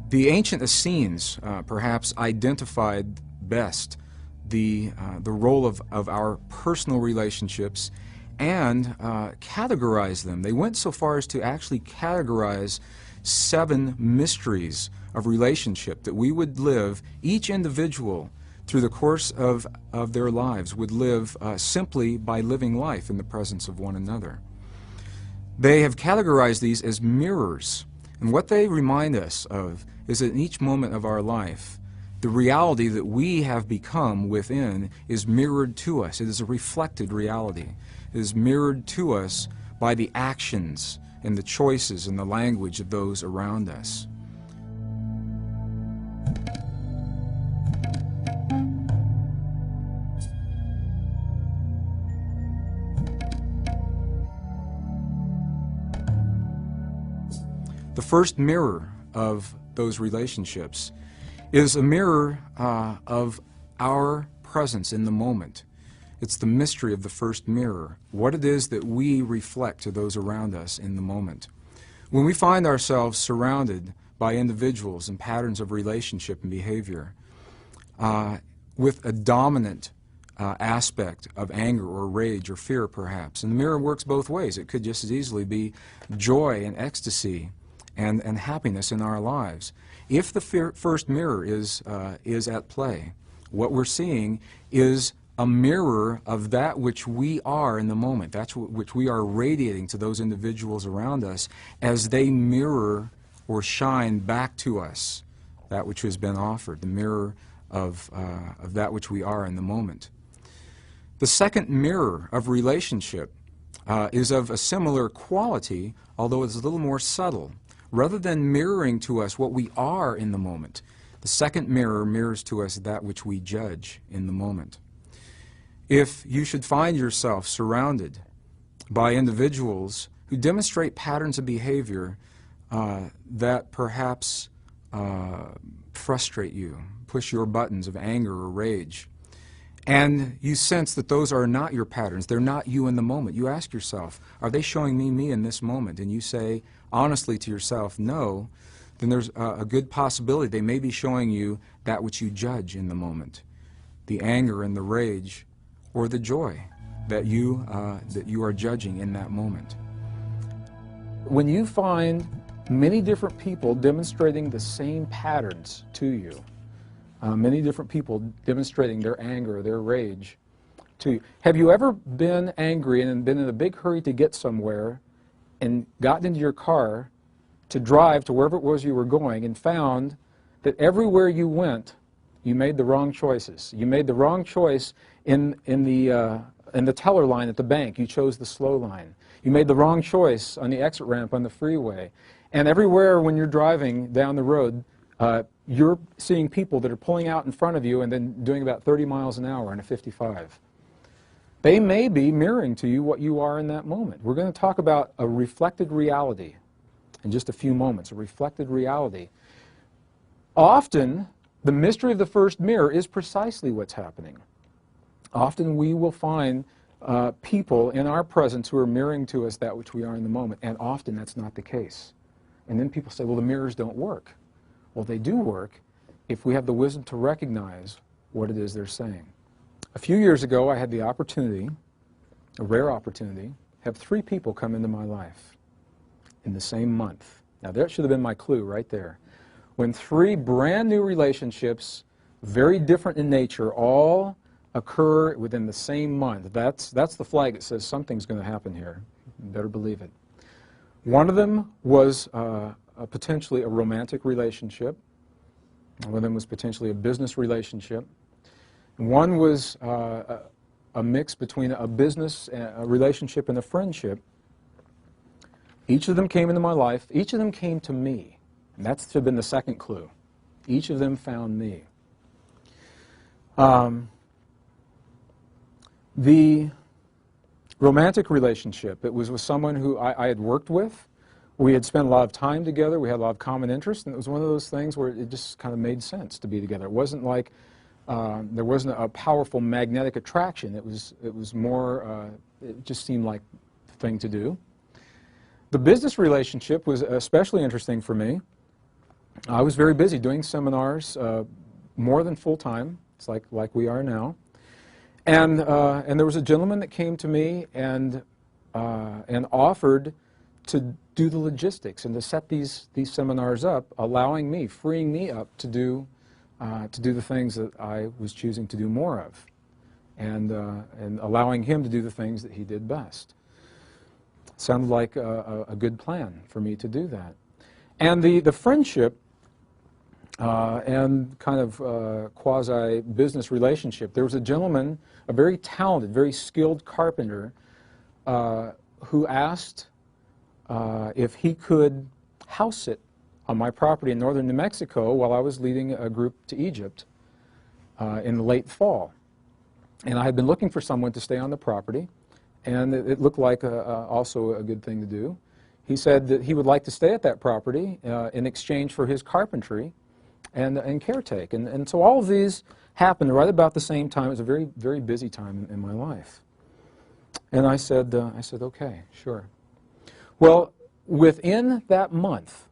The ancient Essenes perhaps identified best the role of our personal relationships and categorized them. They went so far as to actually categorize 7 mysteries of relationship that we would live, each individual through the course of their lives would live simply by living life in the presence of one another. They have categorized these as mirrors, and what they remind us of is that in each moment of our life, the reality that we have become within is mirrored to us. It is a reflected reality. It is mirrored to us by the actions and the choices and the language of those around us. The first mirror of those relationships is a mirror of our presence in the moment. It's the mystery of the first mirror, what it is that we reflect to those around us in the moment. When we find ourselves surrounded by individuals and patterns of relationship and behavior with a dominant aspect of anger or rage or fear perhaps, and the mirror works both ways. It could just as easily be joy and ecstasy and happiness in our lives. If the first mirror is at play, what we're seeing is a mirror of that which we are in the moment, that's which we are radiating to those individuals around us as they mirror or shine back to us that which has been offered, the mirror of that which we are in the moment. The second mirror of relationship is of a similar quality, although it's a little more subtle. Rather than mirroring to us what we are in the moment, the second mirror mirrors to us that which we judge in the moment. If you should find yourself surrounded by individuals who demonstrate patterns of behavior that perhaps frustrate you, push your buttons of anger or rage, and you sense that those are not your patterns, they're not you in the moment, you ask yourself, are they showing me in this moment? And you say honestly to yourself, no, then there's a good possibility they may be showing you that which you judge in the moment, the anger and the rage or the joy that you are judging in that moment. When you find many different people demonstrating the same patterns to you, many different people demonstrating their anger, their rage to you. Have you ever been angry and been in a big hurry to get somewhere and gotten into your car to drive to wherever it was you were going and found that everywhere you went, you made the wrong choices? You made the wrong choice in the teller line at the bank. You chose the slow line. You made the wrong choice on the exit ramp on the freeway. And everywhere when you're driving down the road, you're seeing people that are pulling out in front of you and then doing about 30 miles an hour in a 55. They may be mirroring to you what you are in that moment. We're going to talk about a reflected reality in just a few moments, a reflected reality. Often, the mystery of the first mirror is precisely what's happening. Often we will find people in our presence who are mirroring to us that which we are in the moment, and often that's not the case. And then people say, well, the mirrors don't work. Well, they do work if we have the wisdom to recognize what it is they're saying. A few years ago, I had the opportunity, a rare opportunity, have 3 people come into my life in the same month. Now, that should have been my clue right there. When 3 brand new relationships, very different in nature, all occur within the same month, that's the flag that says something's going to happen here. You better believe it. One of them was potentially a romantic relationship. One of them was potentially a business relationship. One was a mix between a business a relationship and a friendship. Each of them came into my life. Each of them came to me. And that's to have been the second clue. Each of them found me. The romantic relationship, it was with someone who I had worked with. We had spent a lot of time together. We had a lot of common interests, and it was one of those things where it just kind of made sense to be together. It wasn't like there wasn't a powerful magnetic attraction. It was more, it just seemed like the thing to do. The business relationship was especially interesting for me. I was very busy doing seminars, more than full-time. It's like we are now. And there was a gentleman that came to me and offered to do the logistics and to set these seminars up, allowing me, freeing me up to do the things that I was choosing to do more of, and allowing him to do the things that he did best. Sounded like a good plan for me to do that. And the friendship and kind of quasi-business relationship, there was a gentleman, a very talented, very skilled carpenter, who asked if he could house sit on my property in northern New Mexico while I was leading a group to Egypt in the late fall. And I had been looking for someone to stay on the property, and it looked like also a good thing to do. He said that he would like to stay at that property in exchange for his carpentry and caretake. And so all of these happened right about the same time. It was a very, very busy time in my life. And I said, okay, sure. Well, within that month,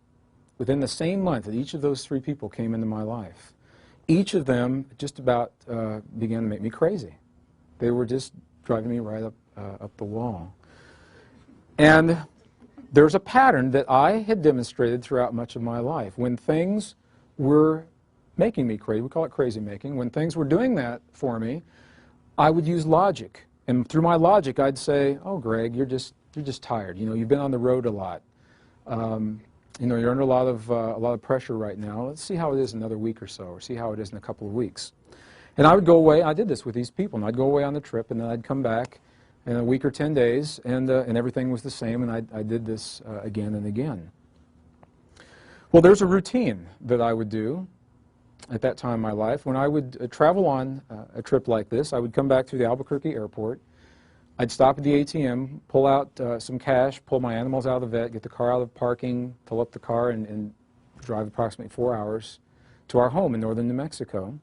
within the same month that each of those three people came into my life, each of them just about began to make me crazy. They were just driving me right up the wall. And there's a pattern that I had demonstrated throughout much of my life. When things were making me crazy, we call it crazy making, when things were doing that for me, I would use logic. And through my logic, I'd say, oh, Greg, you're just tired. You know, you've been on the road a lot. You know, you're under a lot of pressure right now. Let's see how it is in another week or so, or see how it is in a couple of weeks. And I would go away. I did this with these people, and I'd go away on the trip, and then I'd come back in a week or 10 days, and everything was the same, and I did this again and again. Well, there's a routine that I would do at that time in my life. When I would travel on a trip like this, I would come back through the Albuquerque airport. I'd stop at the ATM, pull out some cash, pull my animals out of the vet, get the car out of parking, fill up the car, and drive approximately 4 hours to our home in northern New Mexico.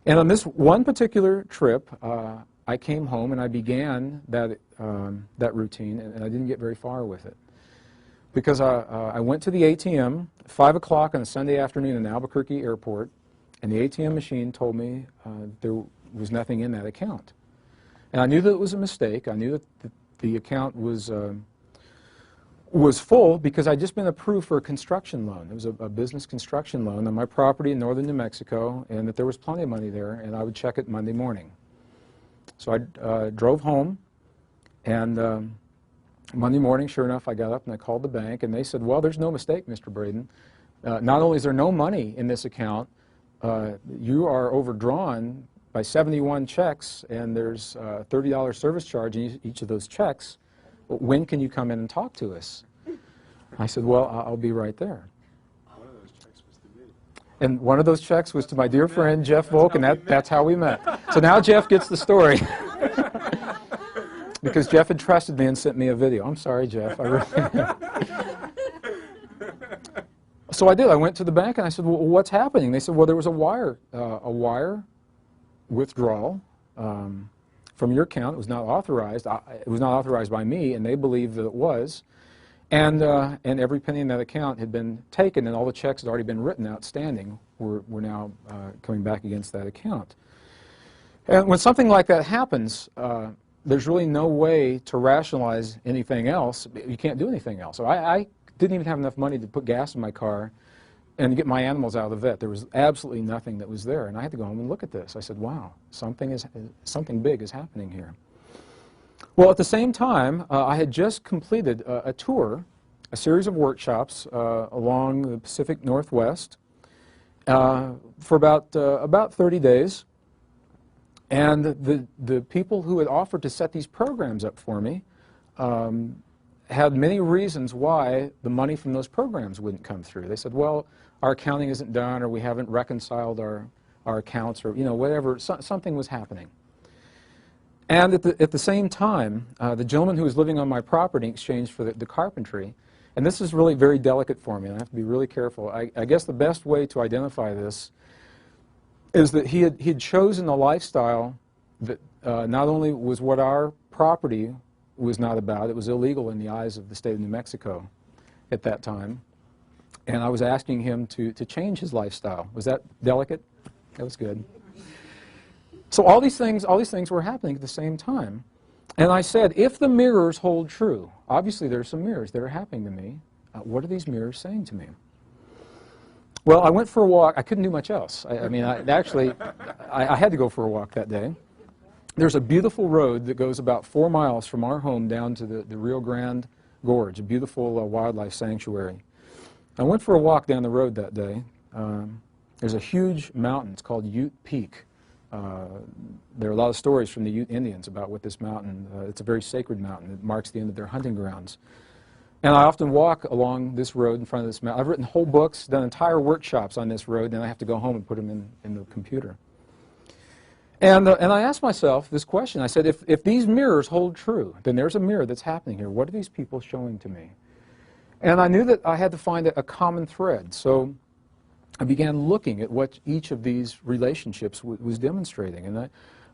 And on this one particular trip, I came home and I began that routine, and I didn't get very far with it. Because I went to the ATM at 5 o'clock on a Sunday afternoon in Albuquerque airport, and the ATM machine told me there was nothing in that account. And I knew that it was a mistake. I knew that the account was full because I'd just been approved for a construction loan. It was a business construction loan on my property in northern New Mexico, and that there was plenty of money there, and I would check it Monday morning. So I drove home, and Monday morning, sure enough, I got up and I called the bank, and they said, well, there's no mistake, Mr. Braden. Not only is there no money in this account, you are overdrawn by 71 checks, and there's a $30 service charge in each of those checks. When can you come in and talk to us? I said, well, I'll be right there. One of those checks was to me. And one of those checks was to my dear friend, Jeff Volk, and that's how we met. So now Jeff gets the story. Because Jeff had trusted me and sent me a video. I'm sorry, Jeff. I really So I did. I went to the bank and I said, well, what's happening? They said, well, there was a wire withdrawal from your account. It was not authorized. It was not authorized by me, and they believed that it was. And every penny in that account had been taken, and all the checks had already been written outstanding were now coming back against that account. And when something like that happens, there's really no way to rationalize anything else. You can't do anything else. So I didn't even have enough money to put gas in my car and get my animals out of the vet. There was absolutely nothing that was there, and I had to go home and look at this. I said, wow, something big is happening here. Well, at the same time, I had just completed a tour, a series of workshops along the Pacific Northwest for about 30 days. And the people who had offered to set these programs up for me had many reasons why the money from those programs wouldn't come through. They said, well, our accounting isn't done, or we haven't reconciled our accounts, or whatever. Something was happening. And at the same time, the gentleman who was living on my property in exchange for the carpentry, and this is really very delicate for me, and I have to be really careful. I guess the best way to identify this is that he had chosen a lifestyle that not only was what our property was not about, it was illegal in the eyes of the state of New Mexico at that time. And I was asking him to change his lifestyle. Was that delicate? That was good. So all these things were happening at the same time. And I said, if the mirrors hold true, obviously there are some mirrors that are happening to me. What are these mirrors saying to me? Well, I went for a walk. I couldn't do much else. I had to go for a walk that day. There's a beautiful road that goes about 4 miles from our home down to the Rio Grande Gorge, a beautiful wildlife sanctuary. I went for a walk down the road that day. There's a huge mountain. It's called Ute Peak. There are a lot of stories from the Ute Indians about what this mountain, it's a very sacred mountain. It marks the end of their hunting grounds. And I often walk along this road in front of this mountain. I've written whole books, done entire workshops on this road, and I have to go home and put them in the computer. And I asked myself this question. I said, if these mirrors hold true, then there's a mirror that's happening here. What are these people showing to me? And I knew that I had to find a common thread. So I began looking at what each of these relationships was demonstrating. And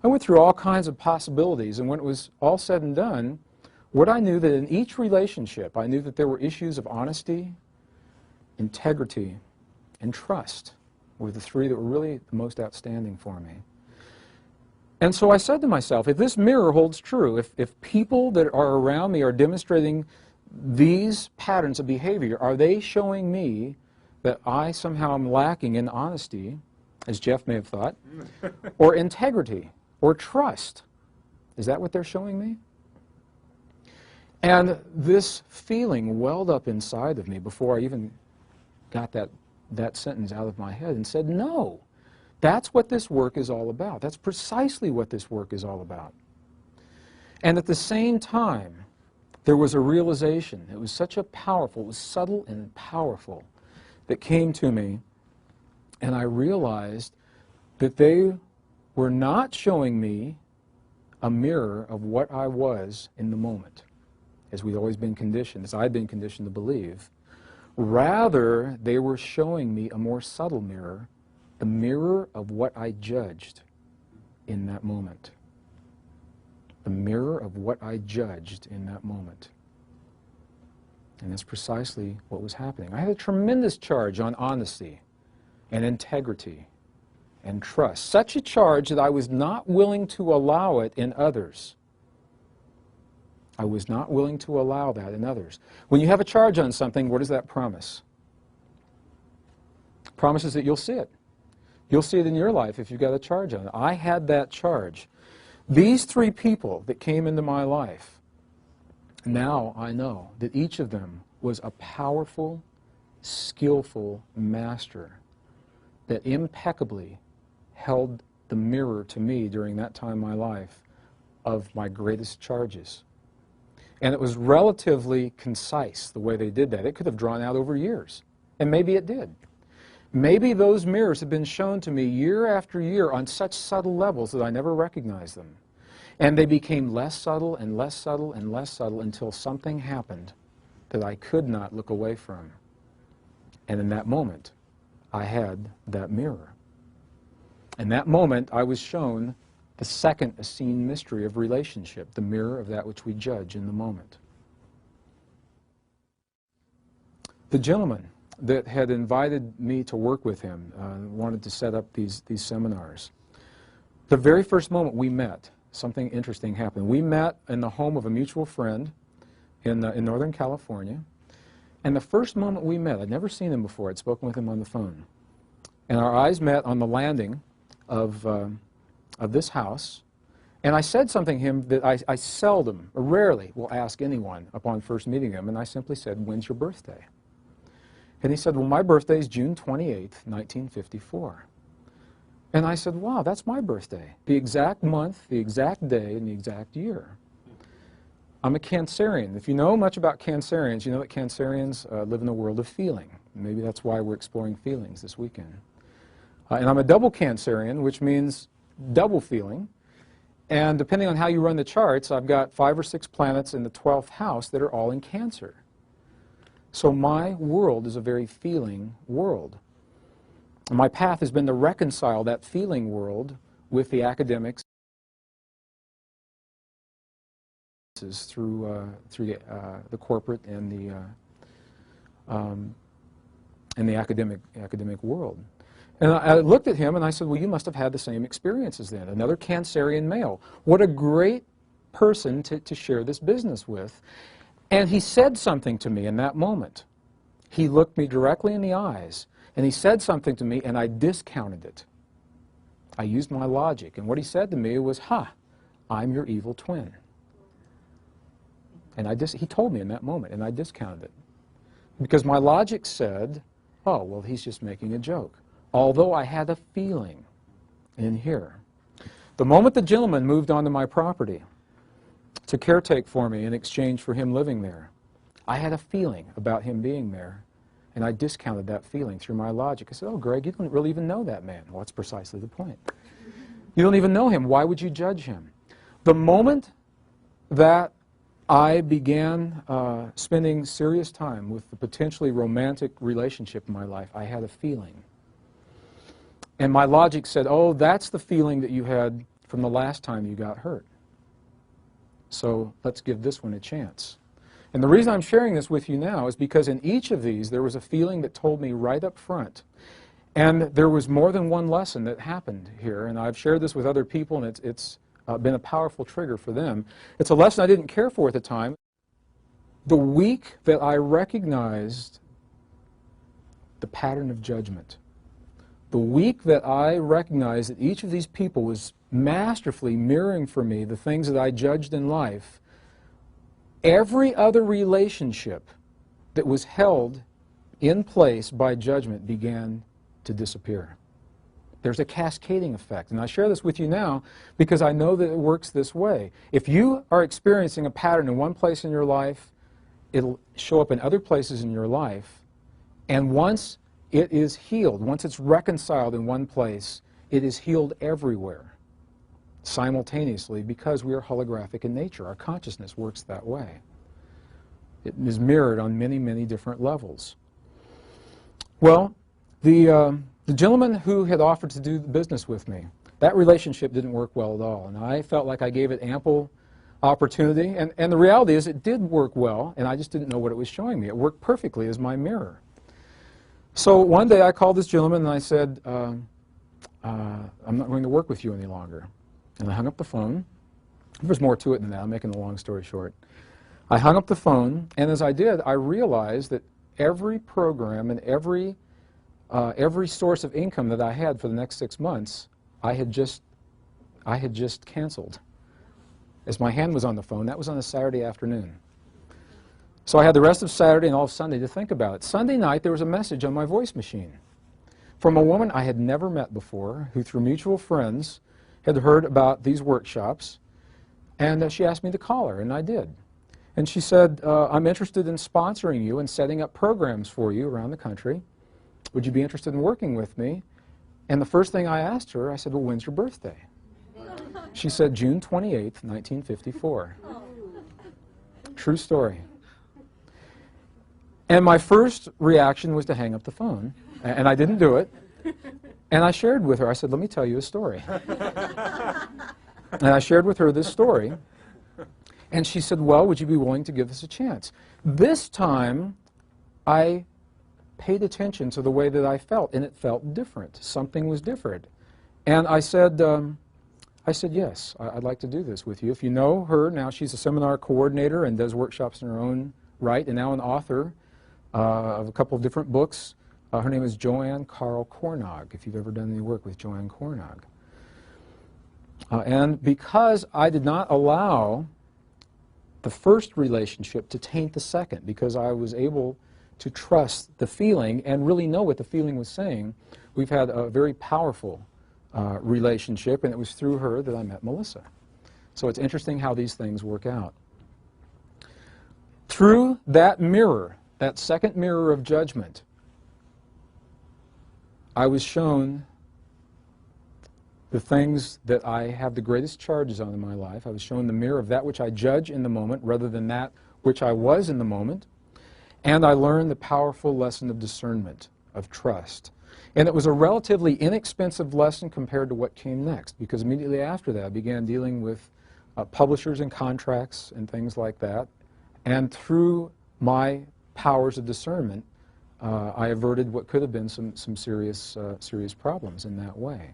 I went through all kinds of possibilities. And when it was all said and done, what I knew that in each relationship, I knew that there were issues of honesty, integrity, and trust were the three that were really the most outstanding for me. And so I said to myself, if this mirror holds true, if people that are around me are demonstrating these patterns of behavior, are they showing me that I somehow am lacking in honesty, as Jeff may have thought, or integrity, or trust? Is that what they're showing me? And this feeling welled up inside of me before I even got that sentence out of my head and said, no, that's what this work is all about. That's precisely what this work is all about. And at the same time, there was a realization. It was such a powerful, it was subtle and powerful, that came to me, and I realized that they were not showing me a mirror of what I was in the moment, as we'd always been conditioned, as I'd been conditioned to believe. Rather, they were showing me a more subtle mirror, the mirror of what I judged in that moment. The mirror of what I judged in that moment. And that's precisely what was happening. I had a tremendous charge on honesty and integrity and trust. Such a charge that I was not willing to allow it in others. I was not willing to allow that in others. When you have a charge on something, what does that promise? It promises that you'll see it. You'll see it in your life if you've got a charge on it. I had that charge. These three people that came into my life, now I know that each of them was a powerful, skillful master that impeccably held the mirror to me during that time in my life of my greatest charges. And it was relatively concise the way they did that. It could have drawn out over years, and maybe it did. Maybe those mirrors have been shown to me year after year on such subtle levels that I never recognized them. And they became less subtle and less subtle and less subtle until something happened that I could not look away from. And in that moment, I had that mirror. In that moment, I was shown the second Essene mystery of relationship, the mirror of that which we judge in the moment. The gentleman that had invited me to work with him wanted to set up these seminars. The very first moment we met, something interesting happened. We met in the home of a mutual friend in Northern California. And the first moment we met, I'd never seen him before. I'd spoken with him on the phone. And our eyes met on the landing of this house. And I said something to him that I seldom, or rarely, will ask anyone upon first meeting him. And I simply said, "When's your birthday?" And he said, "Well, my birthday is June 28th, 1954. And I said, "Wow, that's my birthday. The exact month, the exact day, and the exact year." I'm a Cancerian. If you know much about Cancerians, you know that Cancerians live in a world of feeling. Maybe that's why we're exploring feelings this weekend. And I'm a double Cancerian, which means double feeling. And depending on how you run the charts, I've got 5 or 6 planets in the 12th house that are all in Cancer. So my world is a very feeling world. And my path has been to reconcile that feeling world with the academics through the corporate and in the academic world. And I looked at him and I said, well, you must have had the same experiences then. Another Cancerian male. What a great person to share this business with. And he said something to me in that moment. He looked me directly in the eyes and he said something to me and I discounted it. I used my logic. And what he said to me was, I'm your evil twin. And he told me in that moment, and I discounted it. Because my logic said, oh, well, he's just making a joke. Although I had a feeling in here. The moment the gentleman moved onto my property to caretake for me in exchange for him living there, I had a feeling about him being there, and I discounted that feeling through my logic. I said, oh, Greg, you don't really even know that man. Well, that's precisely the point. You don't even know him. Why would you judge him? The moment that I began spending serious time with the potentially romantic relationship in my life, I had a feeling. And my logic said, oh, that's the feeling that you had from the last time you got hurt. So let's give this one a chance. And the reason I'm sharing this with you now is because in each of these there was a feeling that told me right up front. And there was more than one lesson that happened here, and I've shared this with other people, and it's been a powerful trigger for them. It's a lesson I didn't care for at the time. The week that I recognized the pattern of judgment, the week that I recognized that each of these people was masterfully mirroring for me the things that I judged in life, every other relationship that was held in place by judgment began to disappear. There's a cascading effect, and I share this with you now because I know that it works this way. If you are experiencing a pattern in one place in your life, it'll show up in other places in your life, and once it is healed, once it's reconciled in one place, it is healed everywhere simultaneously because we are holographic in nature. Our consciousness works that way. It is mirrored on many, many different levels. Well, the gentleman who had offered to do the business with me, that relationship didn't work well at all, and I felt like I gave it ample opportunity, and the reality is it did work well, and I just didn't know what it was showing me. It worked perfectly as my mirror. So one day I called this gentleman and I said, I'm not going to work with you any longer. And I hung up the phone. There's more to it than that. I'm making a long story short. I hung up the phone, and as I did, I realized that every program and every source of income that I had for the next 6 months, I had just canceled. As my hand was on the phone, that was on a Saturday afternoon. So I had the rest of Saturday and all of Sunday to think about it. Sunday night, there was a message on my voice machine from a woman I had never met before, who through mutual friends had heard about these workshops, and she asked me to call her, and I did. And she said, I'm interested in sponsoring you and setting up programs for you around the country. Would you be interested in working with me? And the first thing I asked her, I said, well, when's your birthday? She said, June 28th, 1954. True story. And my first reaction was to hang up the phone, and I didn't do it. And I shared with her, I said, let me tell you a story. And I shared with her this story, and she said, well, would you be willing to give this a chance? This time, I paid attention to the way that I felt, and it felt different. Something was different. And I said, yes, I'd like to do this with you. If you know her, now she's a seminar coordinator and does workshops in her own right, and now an author of a couple of different books. Her name is Joanne Carl Cornog, if you've ever done any work with Joanne Cornog. And because I did not allow the first relationship to taint the second, because I was able to trust the feeling and really know what the feeling was saying, we've had a very powerful relationship, and it was through her that I met Melissa. So it's interesting how these things work out. Through that mirror, that second mirror of judgment, I was shown the things that I have the greatest charges on in my life. I was shown the mirror of that which I judge in the moment rather than that which I was in the moment. And I learned the powerful lesson of discernment, of trust. And it was a relatively inexpensive lesson compared to what came next, because immediately after that I began dealing with publishers and contracts and things like that. And through my powers of discernment, I averted what could have been some serious problems in that way.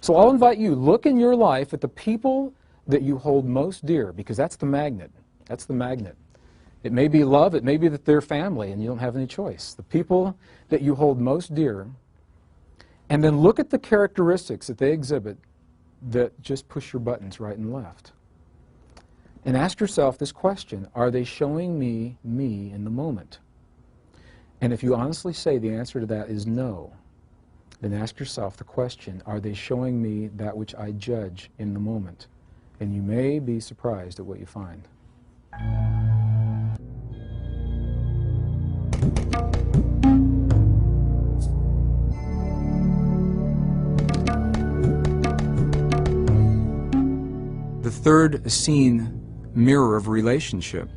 So I'll invite you, look in your life at the people that you hold most dear, because that's the magnet. That's the magnet. It may be love, it may be that they're family and you don't have any choice. The people that you hold most dear, and then look at the characteristics that they exhibit that just push your buttons right and left. And ask yourself this question: are they showing me in the moment? And if you honestly say the answer to that is no, then ask yourself the question: are they showing me that which I judge in the moment? And you may be surprised at what you find. The third Essene mirror of relationship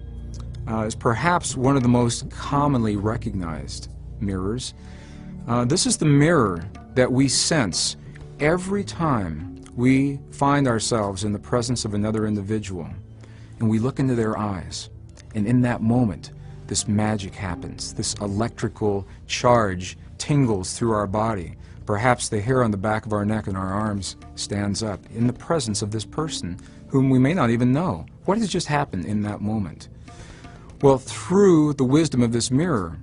is perhaps one of the most commonly recognized mirrors. This is the mirror that we sense every time we find ourselves in the presence of another individual and we look into their eyes. And in that moment, this magic happens. This electrical charge tingles through our body. Perhaps the hair on the back of our neck and our arms stands up in the presence of this person whom we may not even know. What has just happened in that moment? Well, through the wisdom of this mirror,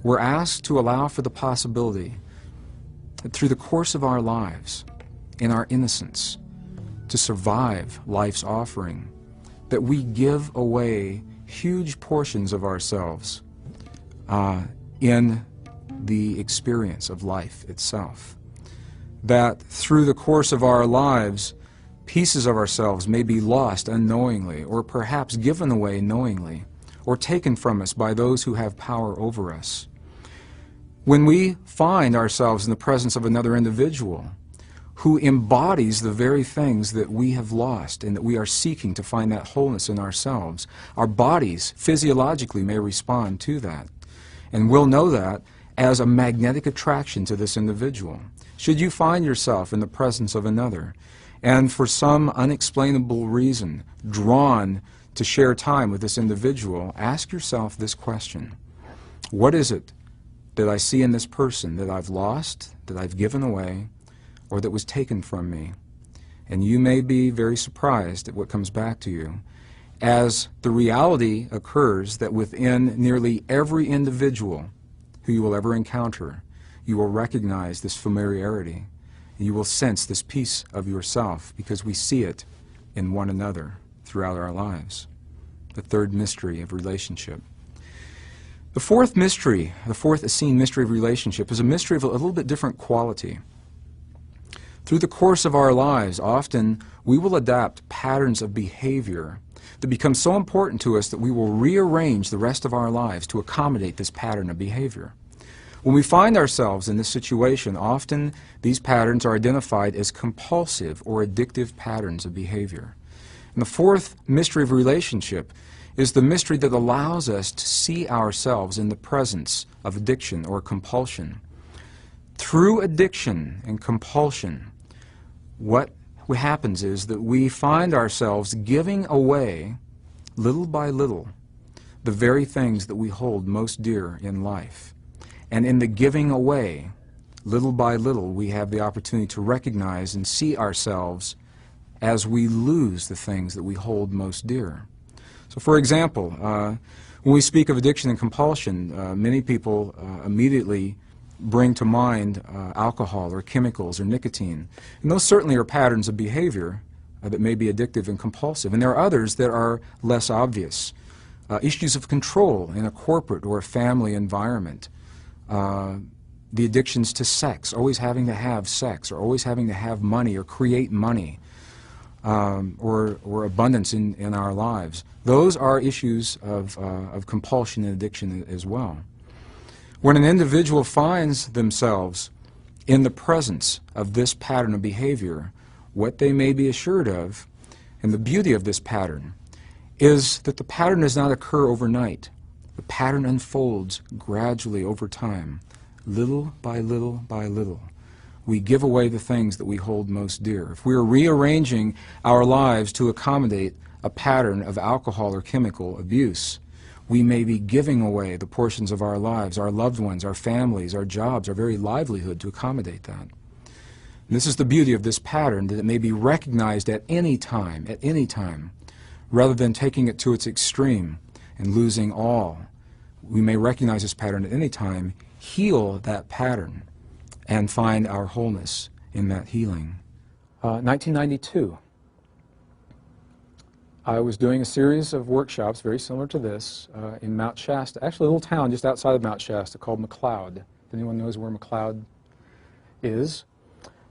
we're asked to allow for the possibility that through the course of our lives, in our innocence, to survive life's offering, that we give away huge portions of ourselves in the experience of life itself. That through the course of our lives, pieces of ourselves may be lost unknowingly, or perhaps given away knowingly, or taken from us by those who have power over us. When we find ourselves in the presence of another individual who embodies the very things that we have lost and that we are seeking to find that wholeness in ourselves, our bodies physiologically may respond to that. And we'll know that as a magnetic attraction to this individual. Should you find yourself in the presence of another, and for some unexplainable reason drawn to share time with this individual, ask yourself this question: what is it that I see in this person that I've lost, that I've given away, or that was taken from me? And you may be very surprised at what comes back to you, as the reality occurs that within nearly every individual who you will ever encounter, you will recognize this familiarity. You will sense this piece of yourself because we see it in one another throughout our lives. The third mystery of relationship. The fourth mystery, the fourth Essene mystery of relationship, is a mystery of a little bit different quality. Through the course of our lives, often we will adapt patterns of behavior that become so important to us that we will rearrange the rest of our lives to accommodate this pattern of behavior. When we find ourselves in this situation, often these patterns are identified as compulsive or addictive patterns of behavior. And the fourth mystery of relationship is the mystery that allows us to see ourselves in the presence of addiction or compulsion. Through addiction and compulsion, what happens is that we find ourselves giving away, little by little, the very things that we hold most dear in life. And in the giving away, little by little, we have the opportunity to recognize and see ourselves as we lose the things that we hold most dear. So for example, when we speak of addiction and compulsion, many people immediately bring to mind alcohol or chemicals or nicotine. And those certainly are patterns of behavior that may be addictive and compulsive. And there are others that are less obvious. Issues of control in a corporate or a family environment. The addictions to sex, always having to have sex, or always having to have money or create money, or abundance in our lives. Those are issues of compulsion and addiction as well. When an individual finds themselves in the presence of this pattern of behavior, what they may be assured of, and the beauty of this pattern, is that the pattern does not occur overnight. The pattern unfolds gradually over time, little by little by little. We give away the things that we hold most dear. If we are rearranging our lives to accommodate a pattern of alcohol or chemical abuse, we may be giving away the portions of our lives, our loved ones, our families, our jobs, our very livelihood to accommodate that. And this is the beauty of this pattern, that it may be recognized at any time, rather than taking it to its extreme and losing all. We may recognize this pattern at any time, heal that pattern, and find our wholeness in that healing. 1992. I was doing a series of workshops very similar to this in Mount Shasta, actually a little town just outside of Mount Shasta called McLeod. If anyone knows where McLeod is.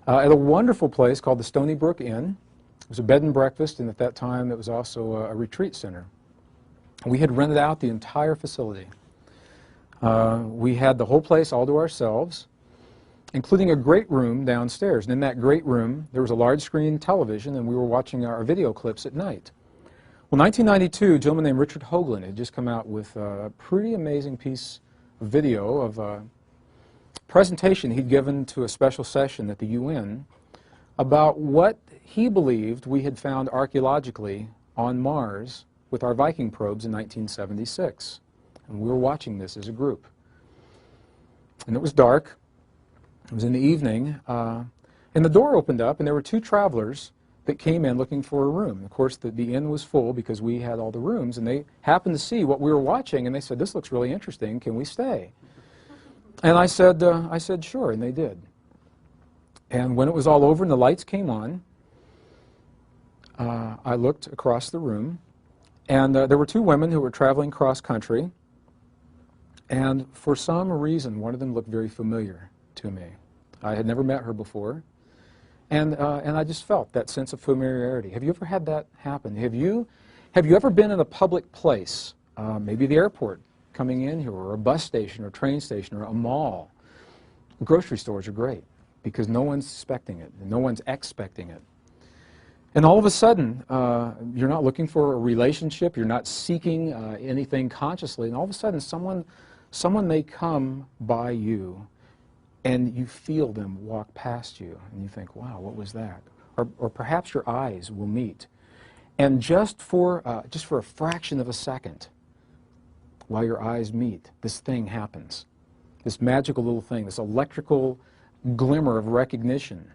At a wonderful place called the Stony Brook Inn. It was a bed and breakfast, and at that time it was also a retreat center. We had rented out the entire facility. We had the whole place all to ourselves, including a great room downstairs. And in that great room, there was a large screen television, and we were watching our video clips at night. Well, 1992, a gentleman named Richard Hoagland had just come out with a pretty amazing piece of video of a presentation he'd given to a special session at the UN about what he believed we had found archaeologically on Mars with our Viking probes in 1976. And we were watching this as a group. And it was dark. It was in the evening. And the door opened up, and there were two travelers that came in looking for a room. Of course, the inn was full because we had all the rooms, and they happened to see what we were watching, and they said, "This looks really interesting. Can we stay?" And I said, sure, and they did. And when it was all over and the lights came on, I looked across the room, and there were two women who were traveling cross-country, and for some reason, one of them looked very familiar to me. I had never met her before, and I just felt that sense of familiarity. Have you ever had that happen? Have you ever been in a public place, maybe the airport, coming in here, or a bus station, or a train station, or a mall? Grocery stores are great because no one's suspecting it, and no one's expecting it. And all of a sudden, you're not looking for a relationship, you're not seeking anything consciously, and all of a sudden someone may come by you, and you feel them walk past you, and you think, wow, what was that? Or perhaps your eyes will meet. And just for a fraction of a second, while your eyes meet, this thing happens. This magical little thing, this electrical glimmer of recognition.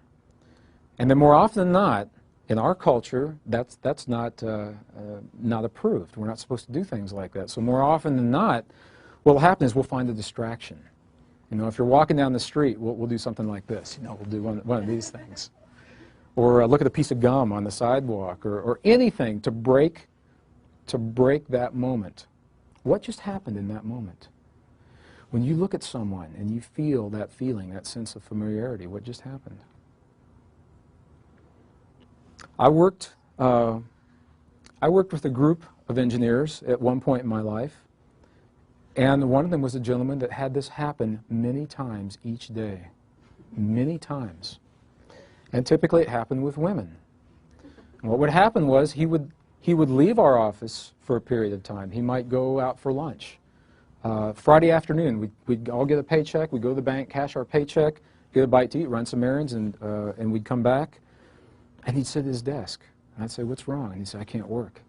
And then more often than not, in our culture, that's not approved. We're not supposed to do things like that. So more often than not, what will happen is we'll find a distraction. You know, if you're walking down the street, we'll do something like this. You know, we'll do one of these things. Or look at a piece of gum on the sidewalk, or anything to break that moment. What just happened in that moment? When you look at someone and you feel that feeling, that sense of familiarity, what just happened? I worked with a group of engineers at one point in my life, and one of them was a gentleman that had this happen many times each day. Many times. And typically it happened with women. And what would happen was he would leave our office for a period of time. He might go out for lunch. Friday afternoon, we'd all get a paycheck, we'd go to the bank, cash our paycheck, get a bite to eat, run some errands, and we'd come back, and he'd sit at his desk. And I'd say, "What's wrong?" And he'd say, "I can't work."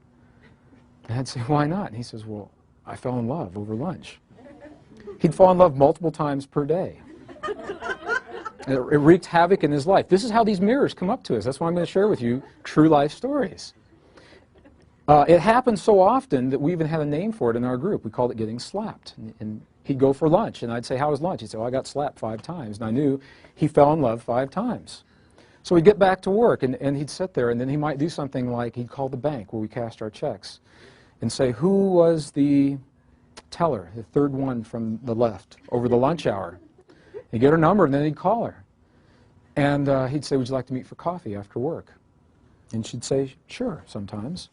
And I'd say, "Why not?" And he says, "Well, I fell in love over lunch." He'd fall in love multiple times per day. It wreaked havoc in his life. This is how these mirrors come up to us. That's why I'm going to share with you true life stories. It happened so often that we even had a name for it in our group. We called it getting slapped. And he'd go for lunch, and I'd say, "How was lunch?" He'd say, "Well, I got slapped 5 times." And I knew he fell in love 5 times. So we'd get back to work, and he'd sit there, and then he might do something like he'd call the bank where we cashed our checks and say, "Who was the teller, the third one from the left, over the lunch hour?" He'd get her number, and then he'd call her. And he'd say, "Would you like to meet for coffee after work?" And she'd say, "Sure," sometimes.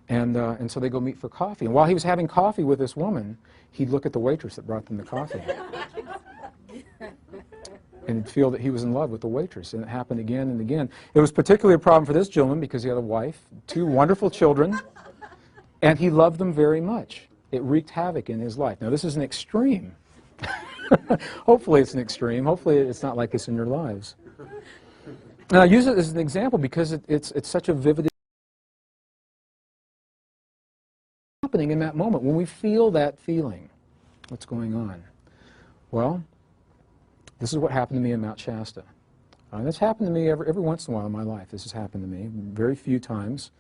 And so they go meet for coffee. And while he was having coffee with this woman, he'd look at the waitress that brought them the coffee. And he'd feel that he was in love with the waitress. And it happened again and again. It was particularly a problem for this gentleman because he had a wife, 2 wonderful children, and he loved them very much. It wreaked havoc in his life. Now, this is an extreme. Hopefully it's an extreme. Hopefully it's not like this in your lives. And I use it as an example because it's such a vivid happening in that moment when we feel that feeling? What's going on? Well, this is what happened to me in Mount Shasta. That's happened to me every once in a while in my life. This has happened to me very few times.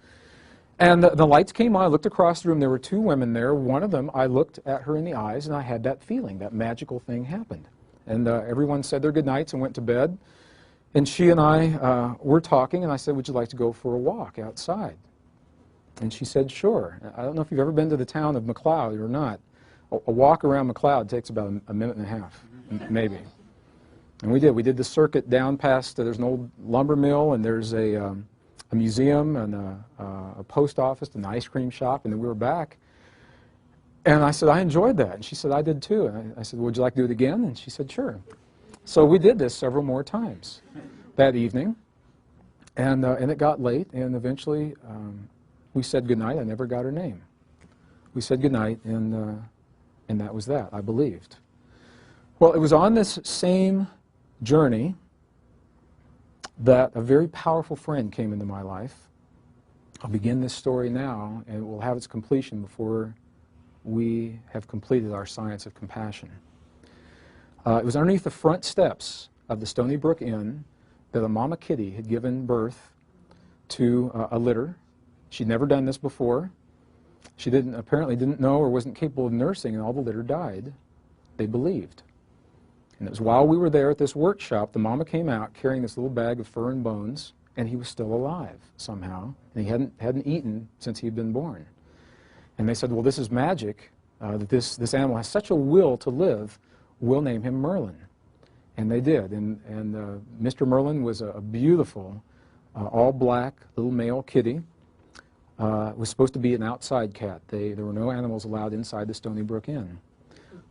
And the lights came on. I looked across the room. There were two women there. One of them, I looked at her in the eyes, and I had that feeling. That magical thing happened. And everyone said their good nights and went to bed. And she and I were talking, and I said, would you like to go for a walk outside? And she said, sure. I don't know if you've ever been to the town of McLeod or not. A walk around McLeod takes about a minute and a half, maybe. And we did. We did the circuit down past, there's an old lumber mill, and there's a museum, and a post office, and an ice cream shop, and then we were back. And I said, I enjoyed that. And she said, I did too. And I said, would you like to do it again? And she said, sure. So we did this several more times that evening. And it got late, and eventually we said goodnight. I never got her name. We said goodnight, and that was that, I believed. Well, it was on this same journey that a very powerful friend came into my life. I'll begin this story now, and it will have its completion before we have completed our science of compassion. It was underneath the front steps of the Stony Brook Inn that a mama kitty had given birth to a litter. She'd never done this before. She apparently didn't know or wasn't capable of nursing, and all the litter died. They believed. And it was while we were there at this workshop, the mama came out carrying this little bag of fur and bones, and he was still alive somehow, and he hadn't eaten since he had been born. And they said, well, this is magic, that this animal has such a will to live, we'll name him Merlin. And they did, and Mr. Merlin was a beautiful, all-black little male kitty. Was supposed to be an outside cat. There were no animals allowed inside the Stony Brook Inn.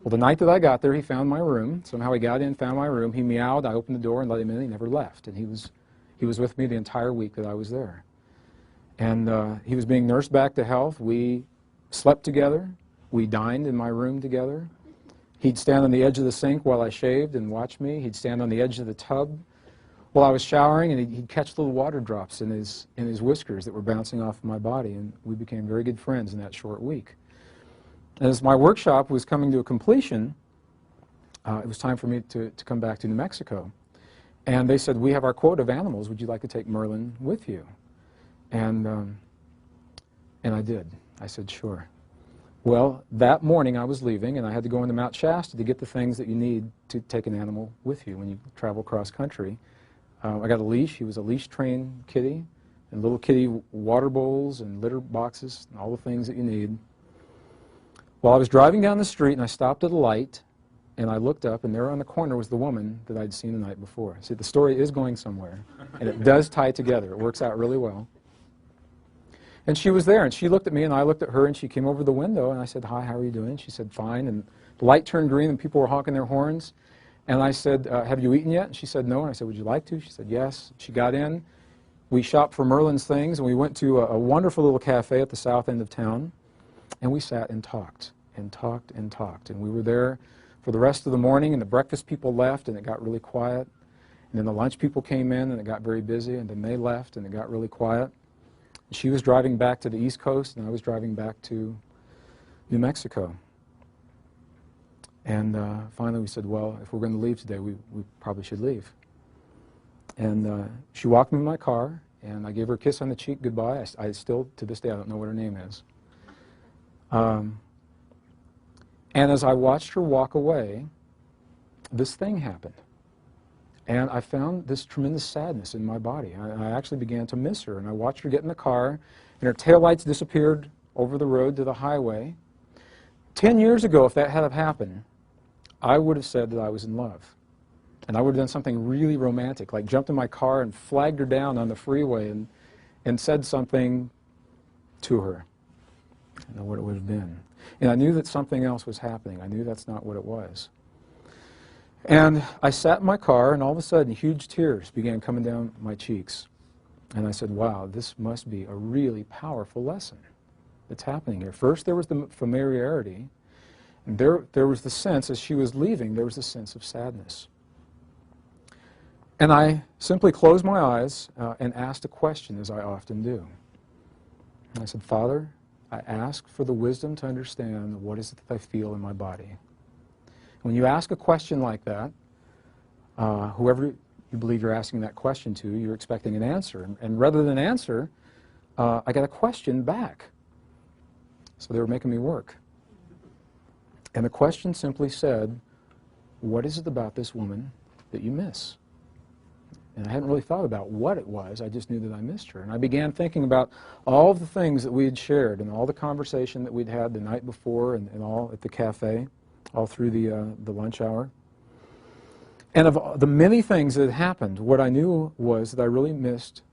Well, the night that I got there, he found my room. Somehow he got in, found my room. He meowed. I opened the door and let him in. He never left. And he was with me the entire week that I was there. And he was being nursed back to health. We slept together. We dined in my room together. He'd stand on the edge of the sink while I shaved and watch me. He'd stand on the edge of the tub while I was showering, and he'd catch little water drops in his whiskers that were bouncing off my body, and we became very good friends in that short week. As my workshop was coming to a completion, it was time for me to come back to New Mexico. And they said, we have our quota of animals. Would you like to take Merlin with you? And I did. I said, sure. Well, that morning I was leaving, and I had to go into Mount Shasta to get the things that you need to take an animal with you when you travel cross-country. I got a leash. He was a leash-trained kitty, and little kitty water bowls and litter boxes and all the things that you need. Well, I was driving down the street, and I stopped at a light, and I looked up, and there on the corner was the woman that I'd seen the night before. See, the story is going somewhere, and it does tie together. It works out really well. And she was there, and she looked at me, and I looked at her, and she came over the window, and I said, hi, how are you doing? She said, fine, and the light turned green, and people were honking their horns. And I said, have you eaten yet? And she said, no. And I said, would you like to? She said, yes. She got in. We shopped for Merlin's things, and we went to a wonderful little cafe at the south end of town, and we sat and talked and talked and talked. And we were there for the rest of the morning, and the breakfast people left, and it got really quiet. And then the lunch people came in, and it got very busy, and then they left, and it got really quiet. And she was driving back to the East Coast, and I was driving back to New Mexico. And finally we said, well, if we're going to leave today, we probably should leave. And she walked me in my car, and I gave her a kiss on the cheek, goodbye. I still, to this day, I don't know what her name is. And as I watched her walk away, this thing happened. And I found this tremendous sadness in my body. I actually began to miss her, and I watched her get in the car, and her taillights disappeared over the road to the highway. 10 years ago, if that had happened, I would have said that I was in love. And I would have done something really romantic, like jumped in my car and flagged her down on the freeway and said something to her. I don't know what it would have been. And I knew that something else was happening. I knew that's not what it was. And I sat in my car, and all of a sudden, huge tears began coming down my cheeks. And I said, wow, this must be a really powerful lesson that's happening here. First, there was the familiarity. And there was the sense, as she was leaving, there was a sense of sadness. And I simply closed my eyes and asked a question, as I often do. And I said, Father, I ask for the wisdom to understand what is it that I feel in my body. When you ask a question like that, whoever you believe you're asking that question to, you're expecting an answer. And rather than an answer, I got a question back. So they were making me work. And the question simply said, what is it about this woman that you miss? And I hadn't really thought about what it was. I just knew that I missed her. And I began thinking about all of the things that we had shared and all the conversation that we'd had the night before and all at the cafe, all through the lunch hour. And of the many things that had happened, what I knew was that I really missed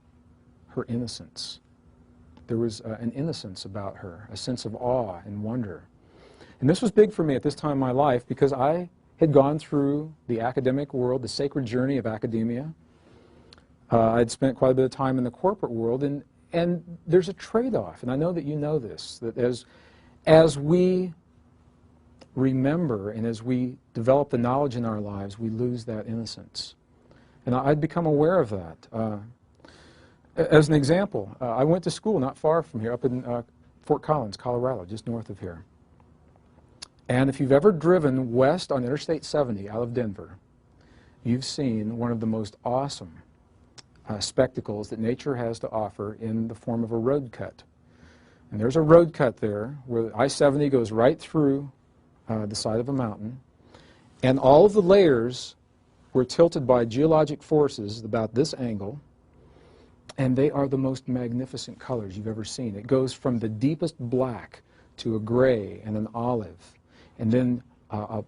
her innocence. There was an innocence about her, a sense of awe and wonder. And this was big for me at this time in my life because I had gone through the academic world, the sacred journey of academia. I'd spent quite a bit of time in the corporate world, and there's a trade-off, and I know that you know this, that as we remember and as we develop the knowledge in our lives, we lose that innocence. And I'd become aware of that. As an example, I went to school not far from here, up in Fort Collins, Colorado, just north of here. And if you've ever driven west on Interstate 70 out of Denver, you've seen one of the most awesome spectacles that nature has to offer in the form of a road cut. And there's a road cut there where I-70 goes right through the side of a mountain, and all of the layers were tilted by geologic forces about this angle, and they are the most magnificent colors you've ever seen. It goes from the deepest black to a gray and an olive, and then a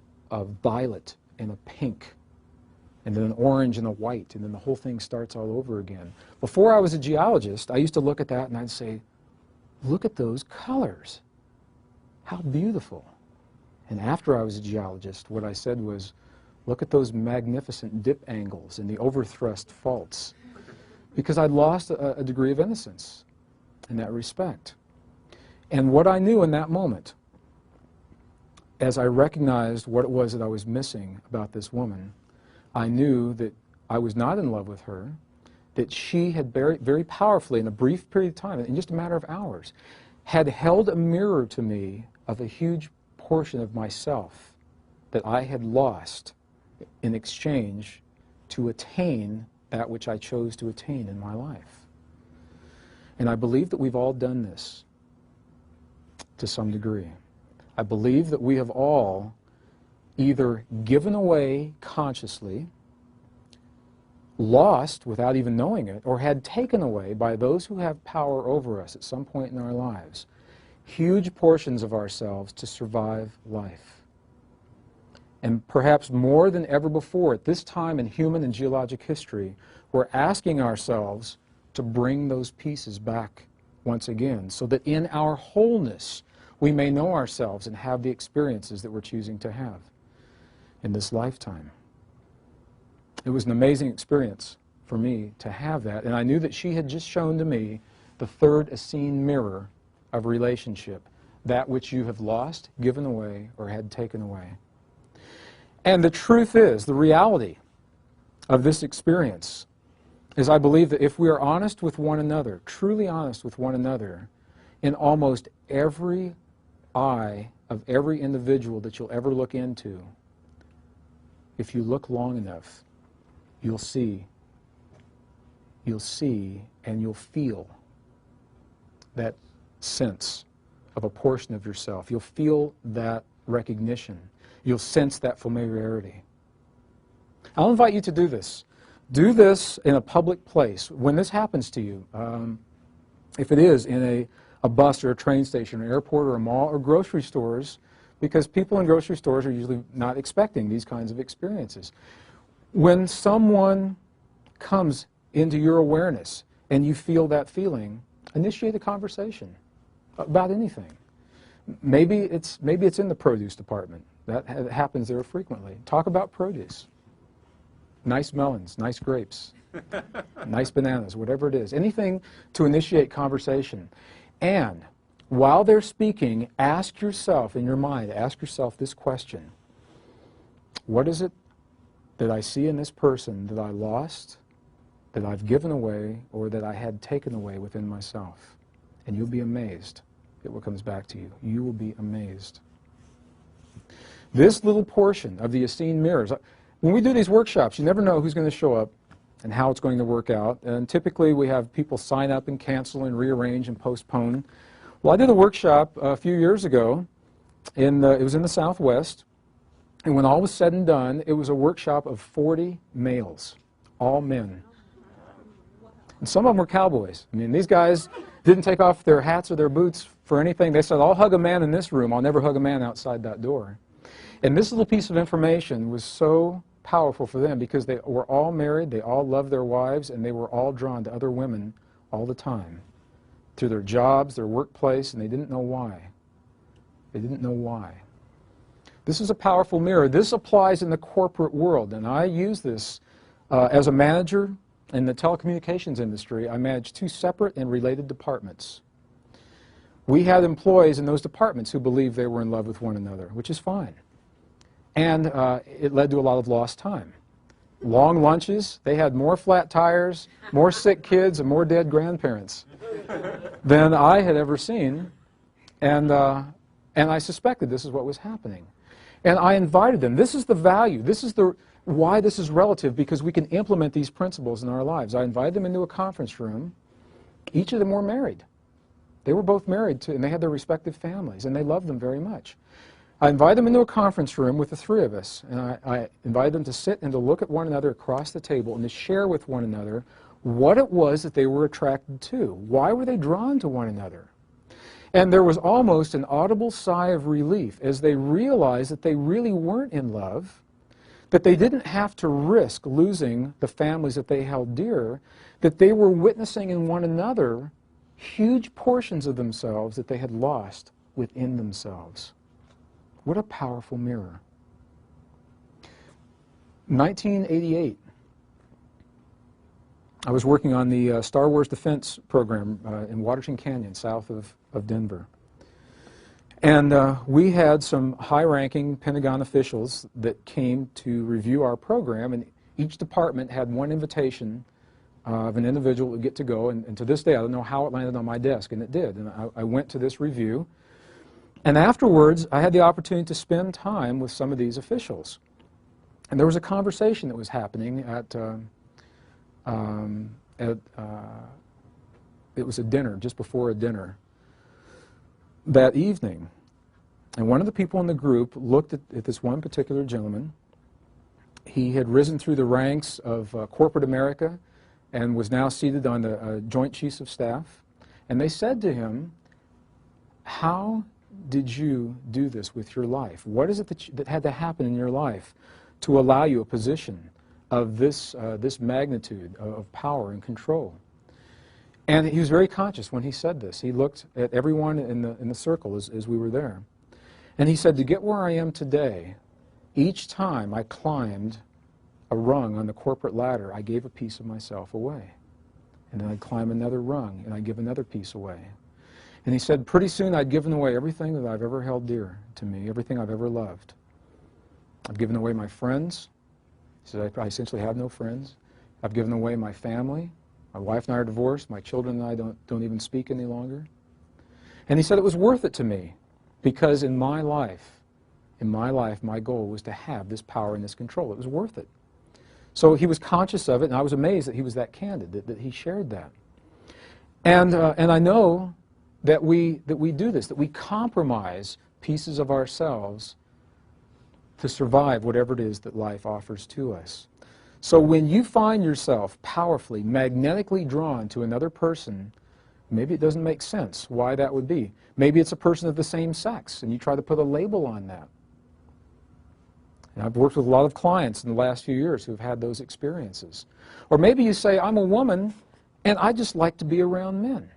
violet and a pink, and then an orange and a white, and then the whole thing starts all over again. Before I was a geologist, I used to look at that and I'd say, look at those colors. How beautiful. And after I was a geologist, what I said was, look at those magnificent dip angles and the overthrust faults. Because I'd lost a degree of innocence in that respect. And what I knew in that moment, as I recognized what it was that I was missing about this woman, I knew that I was not in love with her, that she had very, very powerfully, in a brief period of time, in just a matter of hours, had held a mirror to me of a huge portion of myself that I had lost in exchange to attain that which I chose to attain in my life. And I believe that we've all done this to some degree. I believe that we have all either given away consciously, lost without even knowing it, or had taken away by those who have power over us at some point in our lives, huge portions of ourselves to survive life. And perhaps more than ever before, at this time in human and geologic history, we're asking ourselves to bring those pieces back once again, so that in our wholeness, we may know ourselves and have the experiences that we're choosing to have in this lifetime. It was an amazing experience for me to have that, and I knew that she had just shown to me the third Essene mirror of relationship, that which you have lost, given away, or had taken away. And the truth is, the reality of this experience is I believe that if we are honest with one another, truly honest with one another, in almost every eye of every individual that you'll ever look into, if you look long enough, you'll see and you'll feel that sense of a portion of yourself. You'll feel that recognition. You'll sense that familiarity. I'll invite you to do this. Do this in a public place. When this happens to you, if it is in a bus or a train station or an airport or a mall or grocery stores, because people in grocery stores are usually not expecting these kinds of experiences. When someone comes into your awareness and you feel that feeling, initiate a conversation about anything. Maybe it's in the produce department. That happens there frequently. Talk about produce. Nice melons, nice grapes, nice bananas, whatever it is. Anything to initiate conversation. And while they're speaking, ask yourself in your mind, ask yourself this question. What is it that I see in this person that I lost, that I've given away, or that I had taken away within myself? And you'll be amazed at what comes back to you. You will be amazed. This little portion of the Essene mirrors, when we do these workshops, you never know who's going to show up and how it's going to work out. And typically we have people sign up and cancel and rearrange and postpone. Well, I did a workshop a few years ago. It was in the Southwest. And when all was said and done, it was a workshop of 40 males, all men. And some of them were cowboys. I mean, these guys didn't take off their hats or their boots for anything. They said, I'll hug a man in this room. I'll never hug a man outside that door. And this little piece of information was so powerful for them because they were all married, they all loved their wives, and they were all drawn to other women all the time through their jobs, their workplace, and they didn't know why. They didn't know why. This is a powerful mirror. This applies in the corporate world, and I use this as a manager in the telecommunications industry. I manage two separate and related departments. We had employees in those departments who believed they were in love with one another, which is fine. And it led to a lot of lost time. Long lunches, they had more flat tires, more sick kids, and more dead grandparents than I had ever seen. And I suspected this is what was happening. And I invited them. This is the value. This is why this is relative, because we can implement these principles in our lives. I invited them into a conference room. Each of them were married. They were both married, and they had their respective families, and they loved them very much. I invited them into a conference room with the three of us, and I invited them to sit and to look at one another across the table and to share with one another what it was that they were attracted to. Why were they drawn to one another? And there was almost an audible sigh of relief as they realized that they really weren't in love, that they didn't have to risk losing the families that they held dear, that they were witnessing in one another huge portions of themselves that they had lost within themselves. What a powerful mirror. 1988, I was working on the Star Wars defense program in Waterton Canyon, south of Denver. And we had some high-ranking Pentagon officials that came to review our program, and each department had one invitation of an individual that would get to go, and to this day I don't know how it landed on my desk, and it did. And I went to this review. And afterwards, I had the opportunity to spend time with some of these officials. And there was a conversation that was happening it was a dinner, just before a dinner that evening. And one of the people in the group looked at this one particular gentleman. He had risen through the ranks of corporate America and was now seated on the Joint Chiefs of Staff. And they said to him, how did you do this with your life? What is it that had to happen in your life to allow you a position of this magnitude of power and control? And he was very conscious when he said this. He looked at everyone in the circle as we were there. And he said, to get where I am today, each time I climbed a rung on the corporate ladder, I gave a piece of myself away. And then I'd climb another rung, and I'd give another piece away. And he said, pretty soon I'd given away everything that I've ever held dear to me, everything I've ever loved. I've given away my friends. He said, I essentially have no friends. I've given away my family. My wife and I are divorced. My children and I don't even speak any longer. And he said it was worth it to me because in my life, my goal was to have this power and this control. It was worth it. So he was conscious of it, and I was amazed that he was that candid, that he shared that. And I know that we do this, that we compromise pieces of ourselves to survive whatever it is that life offers to us. So when you find yourself powerfully, magnetically drawn to another person, maybe it doesn't make sense why that would be. Maybe it's a person of the same sex, and you try to put a label on that. And I've worked with a lot of clients in the last few years who've had those experiences. Or maybe you say, I'm a woman, and I just like to be around men.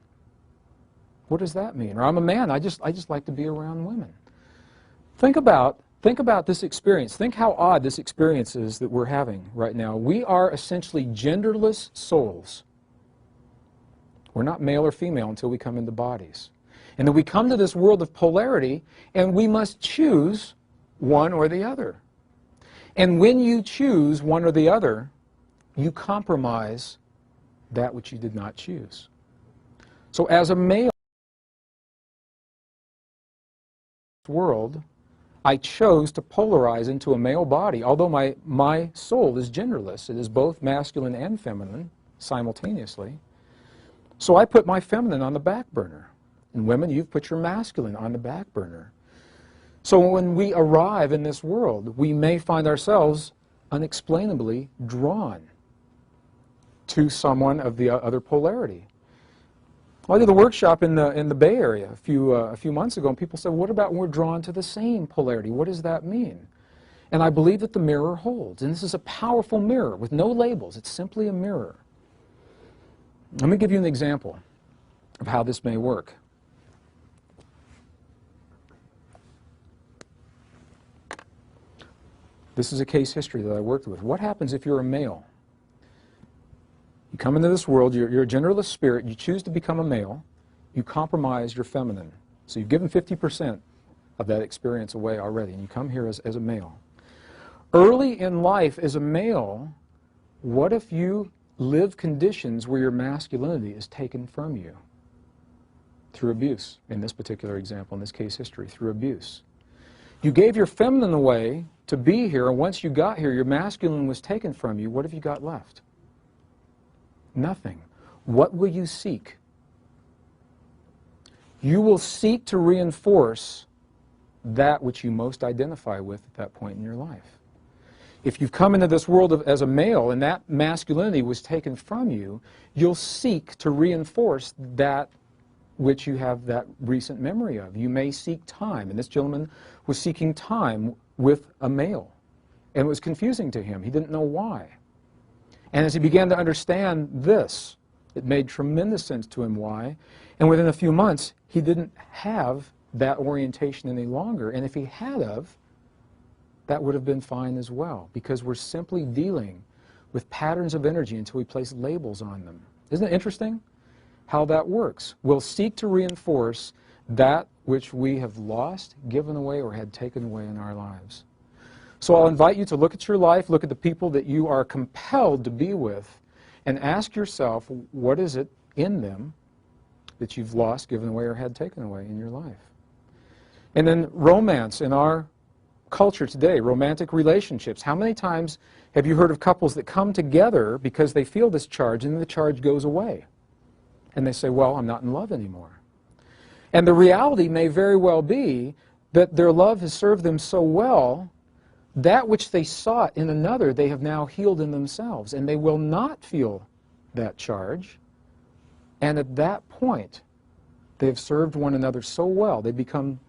What does that mean? Or I'm a man, I just like to be around women. Think about this experience. Think how odd this experience is that we're having right now. We are essentially genderless souls. We're not male or female until we come into bodies. And then we come to this world of polarity, and we must choose one or the other. And when you choose one or the other, you compromise that which you did not choose. So as a male, world, I chose to polarize into a male body, although my soul is genderless. It is both masculine and feminine simultaneously. So I put my feminine on the back burner. And women, you've put your masculine on the back burner. So when we arrive in this world, we may find ourselves unexplainably drawn to someone of the other polarity. I did a workshop in the Bay Area a few months ago, and people said, what about when we're drawn to the same polarity? What does that mean? And I believe that the mirror holds. And this is a powerful mirror with no labels. It's simply a mirror. Let me give you an example of how this may work. This is a case history that I worked with. What happens if you're a male? You come into this world, you're a genderless spirit, you choose to become a male, you compromise your feminine. So you've given 50% of that experience away already, and you come here as a male. Early in life as a male, what if you live conditions where your masculinity is taken from you? Through abuse, in this particular example, in this case history, through abuse. You gave your feminine away to be here, and once you got here, your masculine was taken from you. What have you got left? Nothing. What will you seek? You will seek to reinforce that which you most identify with at that point in your life. If you've come into this world as a male and that masculinity was taken from you, you'll seek to reinforce that which you have that recent memory of. You may seek time, and this gentleman was seeking time with a male, and it was confusing to him. He didn't know why. And as he began to understand this, it made tremendous sense to him why. And within a few months, he didn't have that orientation any longer. And if he had of, that would have been fine as well, because we're simply dealing with patterns of energy until we place labels on them. Isn't it interesting how that works? We'll seek to reinforce that which we have lost, given away, or had taken away in our lives. So I'll invite you to look at your life, look at the people that you are compelled to be with, and ask yourself, what is it in them that you've lost, given away, or had taken away in your life? And then romance in our culture today, romantic relationships. How many times have you heard of couples that come together because they feel this charge, and then the charge goes away? And they say, well, I'm not in love anymore. And the reality may very well be that their love has served them so well, that which they sought in another, they have now healed in themselves, and they will not feel that charge. And at that point, they've served one another so well, they've become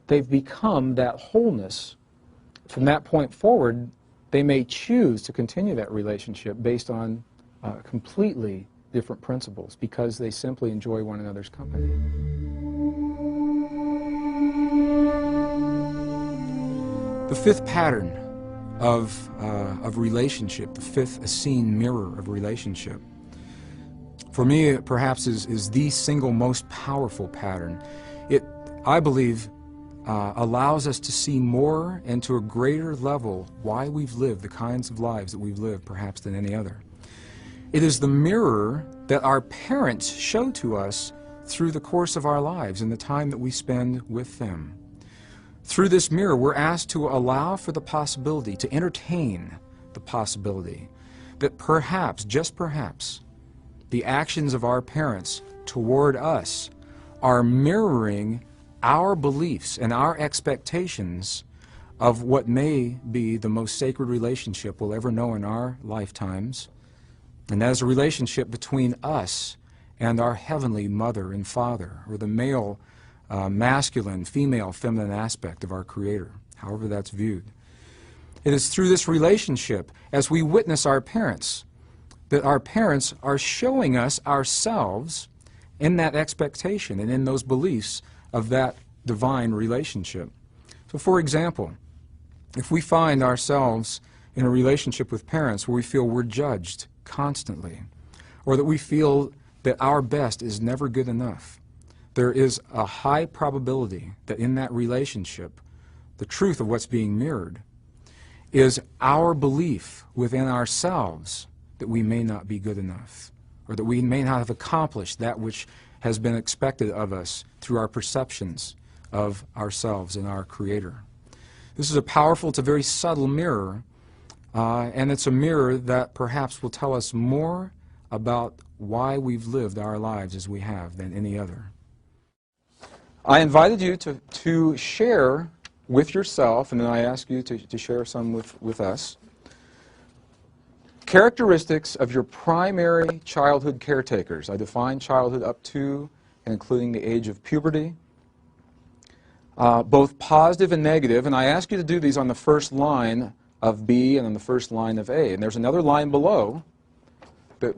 that wholeness. From that point forward, they may choose to continue that relationship based on completely different principles, because they simply enjoy one another's company. The fifth pattern of relationship, the fifth Essene mirror of relationship, for me, perhaps is the single most powerful pattern. It, I believe, allows us to see more and to a greater level why we've lived the kinds of lives that we've lived, perhaps, than any other. It is the mirror that our parents show to us through the course of our lives and the time that we spend with them. Through this mirror, we're asked to allow for the possibility, to entertain the possibility that perhaps, just perhaps, the actions of our parents toward us are mirroring our beliefs and our expectations of what may be the most sacred relationship we'll ever know in our lifetimes, and that is a relationship between us and our heavenly mother and father, or the male, masculine, female, feminine aspect of our Creator, however that's viewed. It is through this relationship, as we witness our parents, that our parents are showing us ourselves in that expectation and in those beliefs of that divine relationship. So for example, if we find ourselves in a relationship with parents where we feel we're judged constantly, or that we feel that our best is never good enough, there is a high probability that in that relationship, the truth of what's being mirrored is our belief within ourselves that we may not be good enough, or that we may not have accomplished that which has been expected of us through our perceptions of ourselves and our Creator. This is a powerful, it's a very subtle mirror, and it's a mirror that perhaps will tell us more about why we've lived our lives as we have than any other. I invited you to share with yourself, and then I ask you to share some with us, characteristics of your primary childhood caretakers. I define childhood up to and including the age of puberty, both positive and negative, and I ask you to do these on the first line of B and on the first line of A. And there's another line below that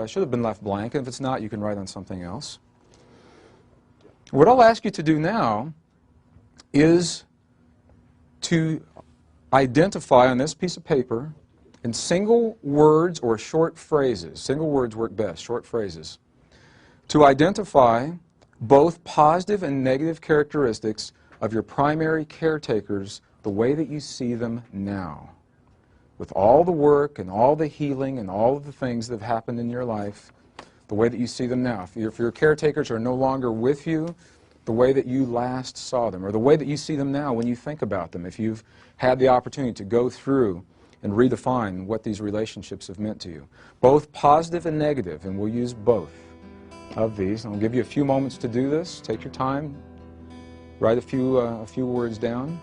should have been left blank, and if it's not, you can write on something else. What I'll ask you to do now is to identify on this piece of paper in single words or short phrases. Single words work best, short phrases. To identify both positive and negative characteristics of your primary caretakers the way that you see them now. With all the work and all the healing and all of the things that have happened in your life, the way that you see them now. If your caretakers are no longer with you, the way that you last saw them, or the way that you see them now when you think about them, if you've had the opportunity to go through and redefine what these relationships have meant to you. Both positive and negative, and we'll use both of these. I'll give you a few moments to do this. Take your time. Write a few words down.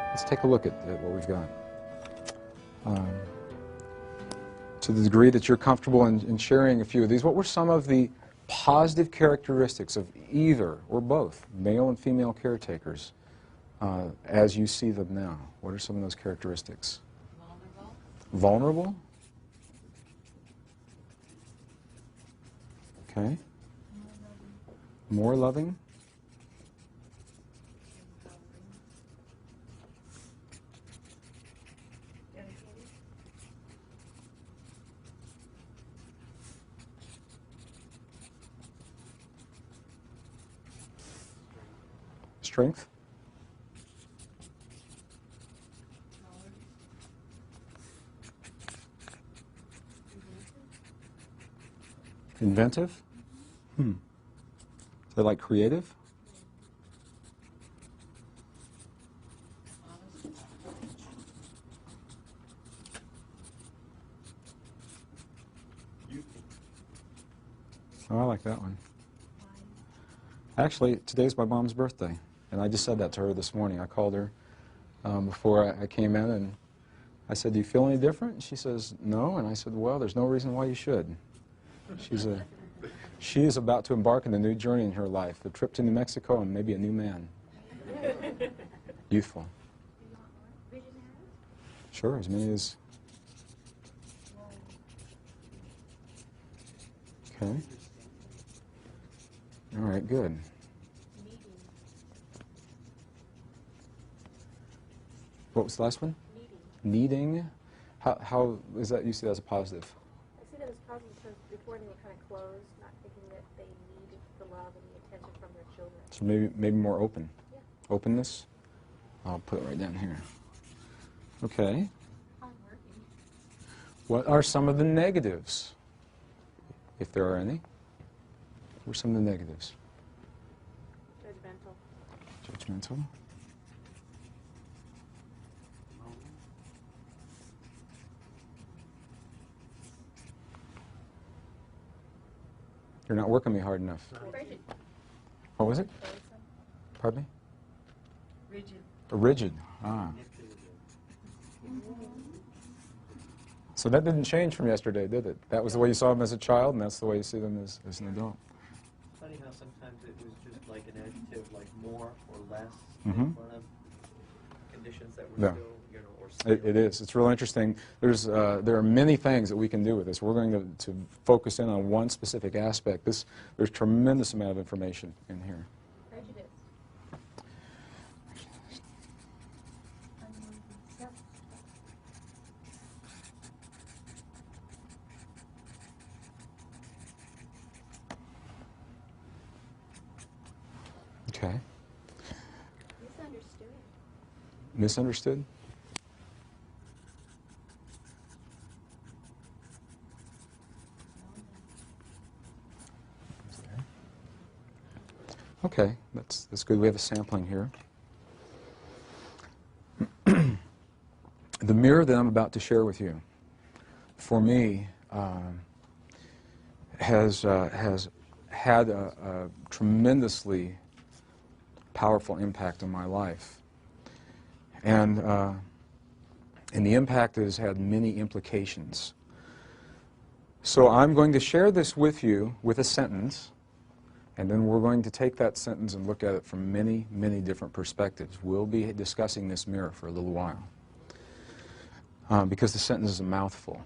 Let's take a look at what we've got. To the degree that you're comfortable in sharing a few of these, what were some of the positive characteristics of either or both male and female caretakers as you see them now? What are some of those characteristics? Vulnerable. Vulnerable? Okay. More loving? Strength? Inventive? Is that like creative? Oh, I like that one. Actually, today's my mom's birthday, and I just said that to her this morning. I called her before I came in, and I said, "Do you feel any different?" And she says, "No." And I said, "Well, there's no reason why you should." She is about to embark on a new journey in her life, a trip to New Mexico and maybe a new man. Youthful. Sure, as many as... Okay. All right, good. What was the last one? Needing. How is that, you see that as a positive? I see that as positive because before they were kind of closed, not thinking that they needed the love and the attention from their children. So maybe more open. Yeah. Openness. I'll put it right down here. Okay. Hardworking. What are some of the negatives, if there are any? What are some of the negatives? Judgmental. Judgmental. You're not working me hard enough. Rigid. What was it? Pardon me? Rigid. Rigid. Ah. So that didn't change from yesterday, did it? That was the way you saw them as a child, and that's the way you see them as an adult. Funny how sometimes it was just like an adjective, like more or less, Mm-hmm. in front of conditions that were Yeah. still, or still. It is. It's real interesting. There are many things that we can do with this. We're going to focus in on one specific aspect. There's tremendous amount of information in here. Prejudice. Okay. Misunderstood. Misunderstood? Okay, that's good. We have a sampling here. The mirror that I'm about to share with you, for me, has had a tremendously powerful impact on my life. And the impact has had many implications. So I'm going to share this with you with a sentence, and then we're going to take that sentence and look at it from many, many different perspectives. We'll be discussing this mirror for a little while, because the sentence is a mouthful.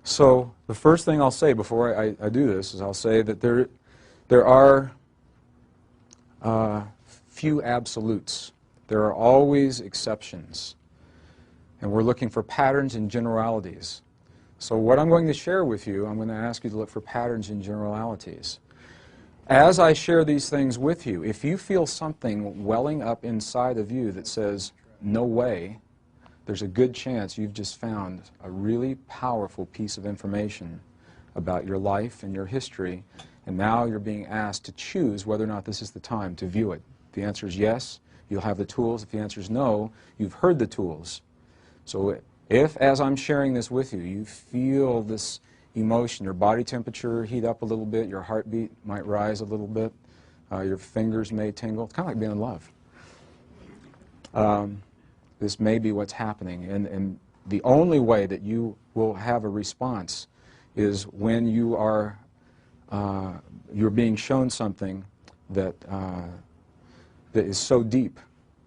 So the first thing I'll say before I do this is I'll say that there are few absolutes. There are always exceptions. And we're looking for patterns and generalities. So what I'm going to share with you, I'm going to ask you to look for patterns and generalities. As I share these things with you, if you feel something welling up inside of you that says, no way, there's a good chance you've just found a really powerful piece of information about your life and your history, and now you're being asked to choose whether or not this is the time to view it. If the answer is yes, you'll have the tools. If the answer is no, you've heard the tools. So if, as I'm sharing this with you, you feel this emotion, your body temperature heat up a little bit, your heartbeat might rise a little bit, your fingers may tingle. It's kind of like being in love. This may be what's happening, and the only way that you will have a response is when you are you're being shown something that that is so deep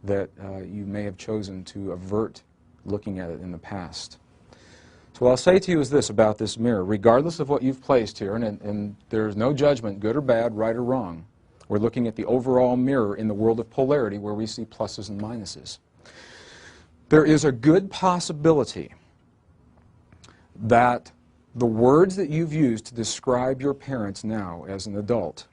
that you may have chosen to avert looking at it in the past. So what I'll say to you is this about this mirror. Regardless of what you've placed here, and there's no judgment, good or bad, right or wrong, we're looking at the overall mirror in the world of polarity where we see pluses and minuses. There is a good possibility that the words that you've used to describe your parents now as an adult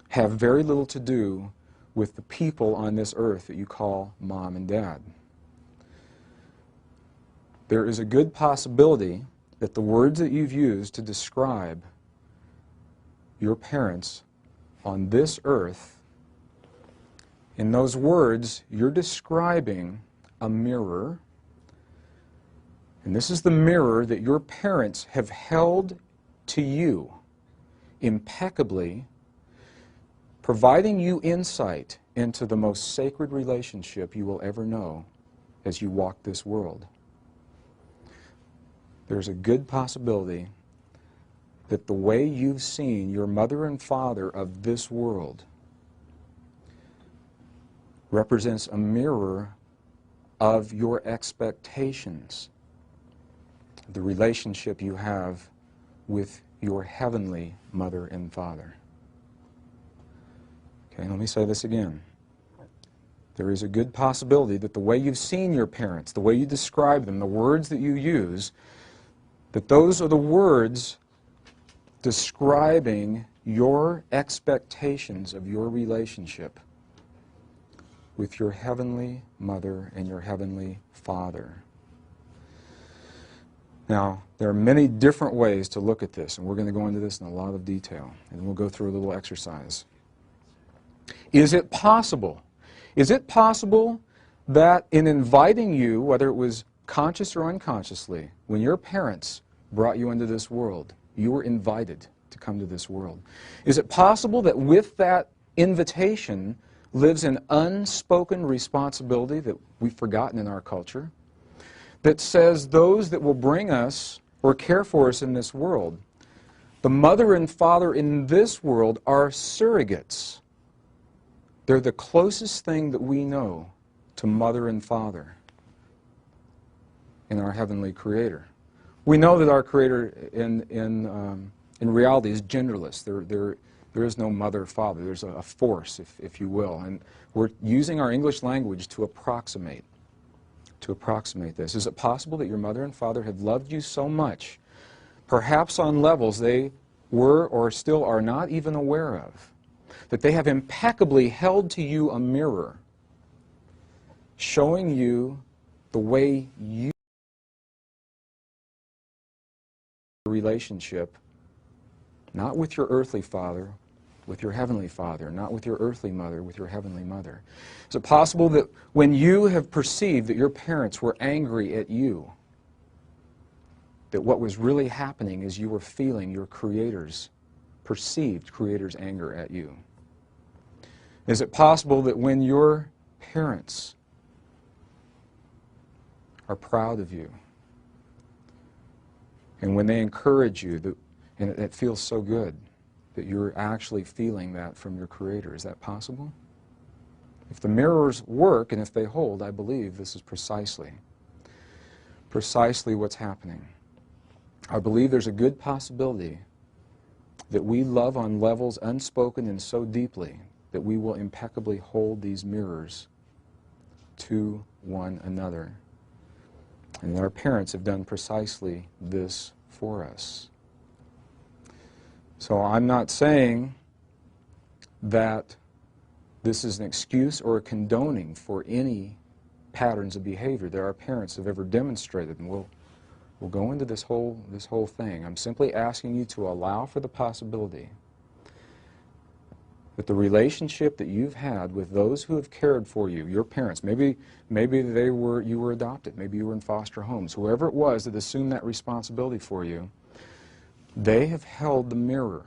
have very little to do with the people on this earth that you call mom and dad. There is a good possibility that the words that you've used to describe your parents on this earth, in those words, you're describing a mirror, and this is the mirror that your parents have held to you impeccably, providing you insight into the most sacred relationship you will ever know as you walk this world. There's a good possibility that the way you've seen your mother and father of this world represents a mirror of your expectations, the relationship you have with your heavenly mother and father. Okay, let me say this again. There is a good possibility that the way you've seen your parents, the way you describe them, the words that you use, that those are the words describing your expectations of your relationship with your heavenly mother and your heavenly father. Now, there are many different ways to look at this, and we're going to go into this in a lot of detail, and we'll go through a little exercise. Is it possible? Is it possible that in inviting you, whether it was conscious or unconsciously, when your parents brought you into this world, you were invited to come to this world? Is it possible that with that invitation lives an unspoken responsibility that we've forgotten in our culture, that says those that will bring us or care for us in this world, the mother and father in this world are surrogates. They're the closest thing that we know to mother and father in our heavenly Creator. We know that our Creator in reality is genderless. There is no mother or father. There's a force, if you will. And we're using our English language to approximate this. Is it possible that your mother and father have loved you so much, perhaps on levels they were or still are not even aware of, that they have impeccably held to you a mirror showing you the way you relationship, not with your earthly father, with your heavenly Father, not with your earthly mother, with your heavenly mother? Is it possible that when you have perceived that your parents were angry at you, that what was really happening is you were feeling your perceived Creator's anger at you? Is it possible that when your parents are proud of you, and when they encourage you, and it feels so good, that you're actually feeling that from your Creator? Is that possible? If the mirrors work and if they hold, I believe this is precisely what's happening. I believe there's a good possibility that we love on levels unspoken and so deeply that we will impeccably hold these mirrors to one another. And our parents have done precisely this for us. So I'm not saying that this is an excuse or a condoning for any patterns of behavior that our parents have ever demonstrated, and we'll go into this whole thing. I'm simply asking you to allow for the possibility that the relationship that you've had with those who have cared for you, your parents, maybe you were adopted, maybe you were in foster homes, whoever it was that assumed that responsibility for you, they have held the mirror,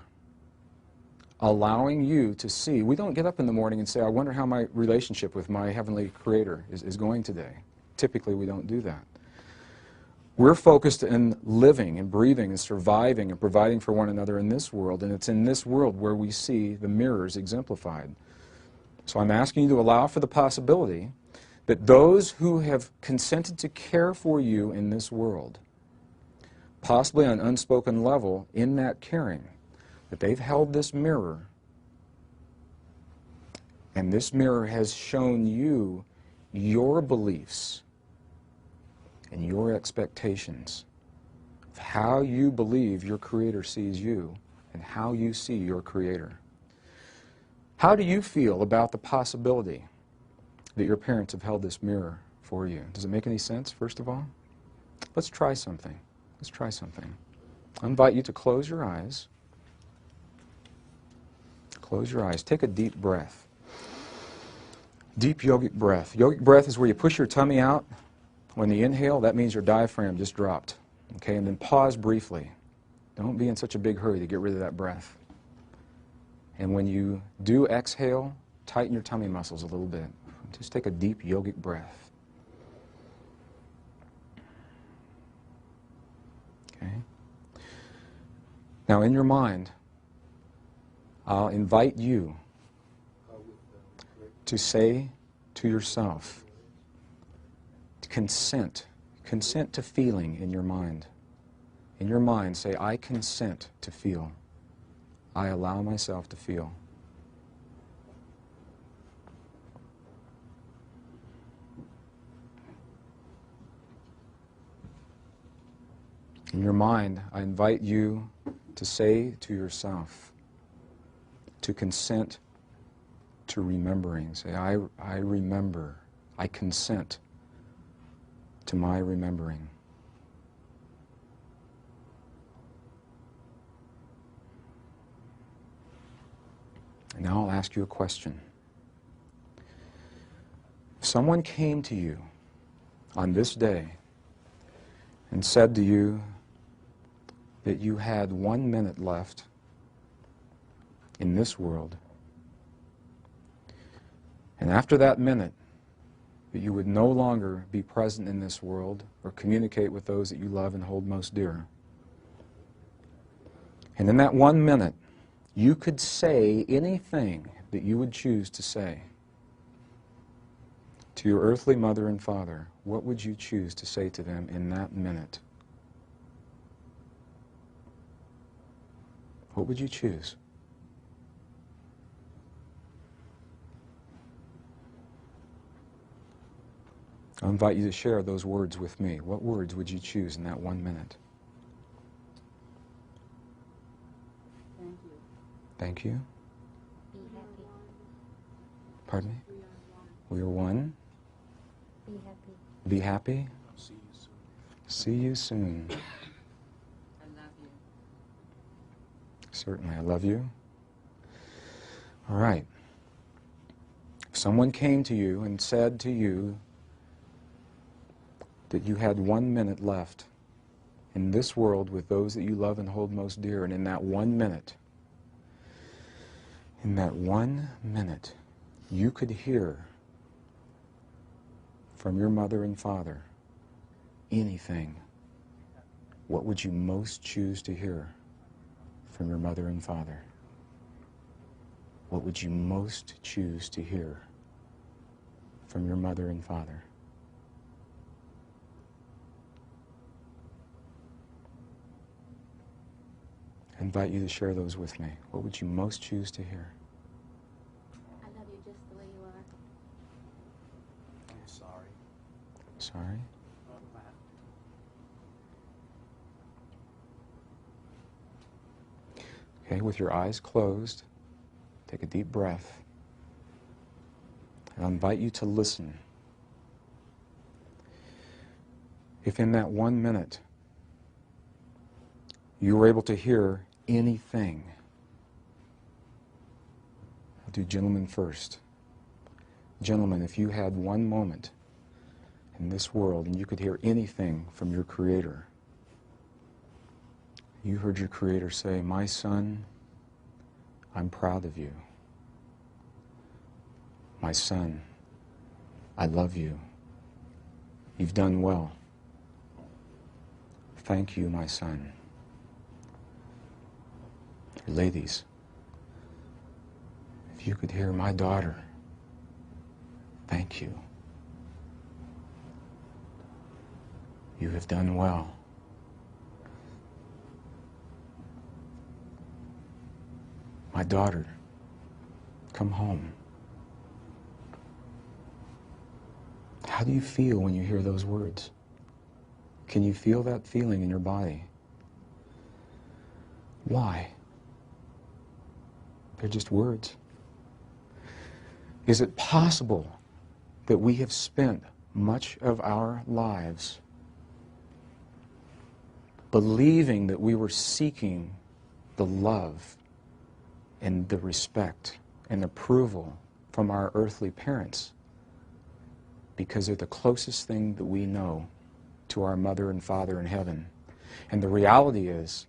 allowing you to see. We don't get up in the morning and say, I wonder how my relationship with my Heavenly Creator is going today. Typically, we don't do that. We're focused in living and breathing and surviving and providing for one another in this world, and it's in this world where we see the mirrors exemplified. So I'm asking you to allow for the possibility that those who have consented to care for you in this world, possibly on an unspoken level in that caring, that they've held this mirror, and this mirror has shown you your beliefs and your expectations of how you believe your Creator sees you and how you see your Creator. How do you feel about the possibility that your parents have held this mirror for you? Does it make any sense, first of all? Let's try something. Let's try something. I invite you to close your eyes. Close your eyes. Take a deep breath. Deep yogic breath. Yogic breath is where you push your tummy out. When you inhale, that means your diaphragm just dropped. Okay, and then pause briefly. Don't be in such a big hurry to get rid of that breath. And when you do exhale, tighten your tummy muscles a little bit. Just take a deep yogic breath. Okay. Now in your mind, I'll invite you to say to yourself, consent to feeling in your mind. In your mind, say, I consent to feel. I allow myself to feel. In your mind, I invite you to say to yourself, to consent to remembering. Say, I remember. I consent to my remembering. And now I'll ask you a question. If someone came to you on this day and said to you that you had 1 minute left in this world, and after that minute, that you would no longer be present in this world or communicate with those that you love and hold most dear. And in that 1 minute, you could say anything that you would choose to say to your earthly mother and father. What would you choose to say to them in that minute? What would you choose? I invite you to share those words with me. What words would you choose in that 1 minute? Thank you. Thank you. Be happy. Pardon me? We are one. We are one. Be happy. Be happy. See you soon. See you soon. I love you. Certainly, I love you. All right. If someone came to you and said to you that you had 1 minute left in this world with those that you love and hold most dear, and in that 1 minute, you could hear from your mother and father anything, what would you most choose to hear from your mother and father? What would you most choose to hear from your mother and father? I invite you to share those with me. What would you most choose to hear? I love you just the way you are. I'm sorry. Sorry? Okay, with your eyes closed, take a deep breath. And I invite you to listen. If in that 1 minute you were able to hear anything, I'll do gentlemen first. Gentlemen, if you had 1 moment in this world and you could hear anything from your Creator, you heard your Creator say, "My son, I'm proud of you. My son, I love you. You've done well. Thank you, my son." Ladies, if you could hear, "My daughter, thank you. You have done well. My daughter, come home." How do you feel when you hear those words? Can you feel that feeling in your body? Why? They're just words. Is it possible that we have spent much of our lives believing that we were seeking the love and the respect and approval from our earthly parents because they're the closest thing that we know to our mother and father in heaven? And the reality is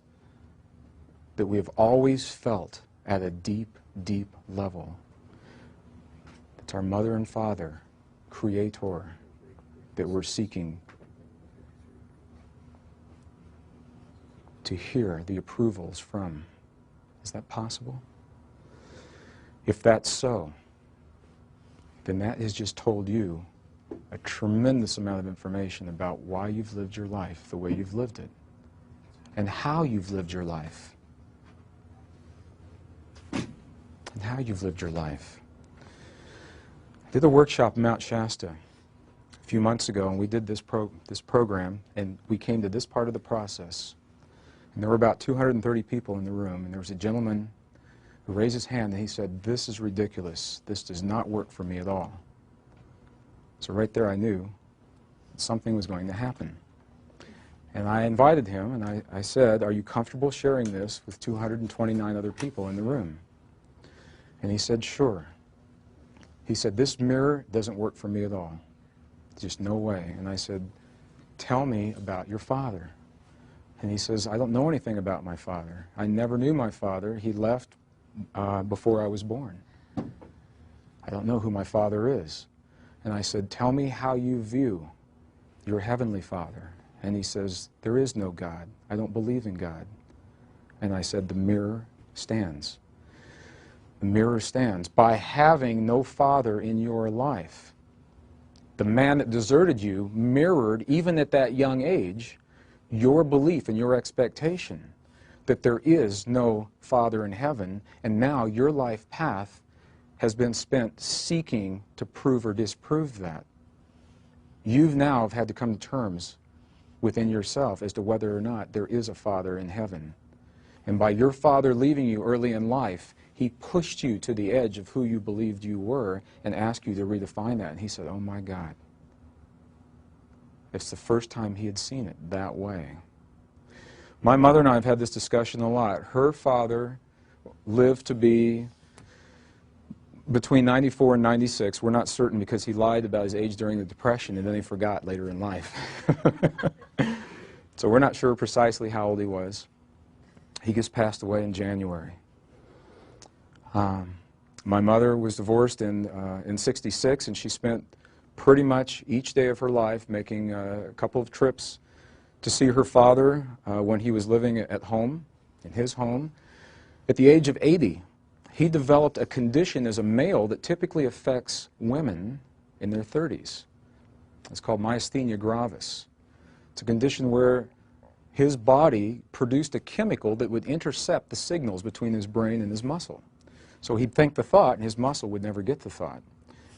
that we have always felt at a deep, deep level it's our mother and father, Creator, that we're seeking to hear the approvals from. Is that possible? If that's so, then that has just told you a tremendous amount of information about why you've lived your life the way you've lived it and how you've lived your life. And how you've lived your life. I did a workshop in Mount Shasta a few months ago, and we did this program, and we came to this part of the process. And there were about 230 people in the room, and there was a gentleman who raised his hand, and he said, "This is ridiculous. This does not work for me at all." So right there I knew something was going to happen. And I invited him, and I said, "Are you comfortable sharing this with 229 other people in the room?" And he said, "Sure." He said, "This mirror doesn't work for me at all. Just no way." And I said, "Tell me about your father." And he says, "I don't know anything about my father. I never knew my father. He left before I was born. I don't know who my father is." And I said, "Tell me how you view your heavenly Father." And he says, "There is no God. I don't believe in God." And I said, "The mirror stands. The mirror stands. By having no father in your life, the man that deserted you mirrored, even at that young age, your belief and your expectation that there is no Father in heaven, and now your life path has been spent seeking to prove or disprove that. You've now had to come to terms within yourself as to whether or not there is a Father in heaven. And by your father leaving you early in life, he pushed you to the edge of who you believed you were and asked you to redefine that. And he said, "Oh my God." It's the first time he had seen it that way. My mother and I have had this discussion a lot. Her father lived to be between 94 and 96. We're not certain because he lied about his age during the Depression and then he forgot later in life. So we're not sure precisely how old he was. He just passed away in January. My mother was divorced in 66, and she spent pretty much each day of her life making a couple of trips to see her father when he was living at home, in his home. At the age of 80, he developed a condition as a male that typically affects women in their 30s. It's called myasthenia gravis. It's a condition where his body produced a chemical that would intercept the signals between his brain and his muscle. So he'd think the thought, and his muscle would never get the thought.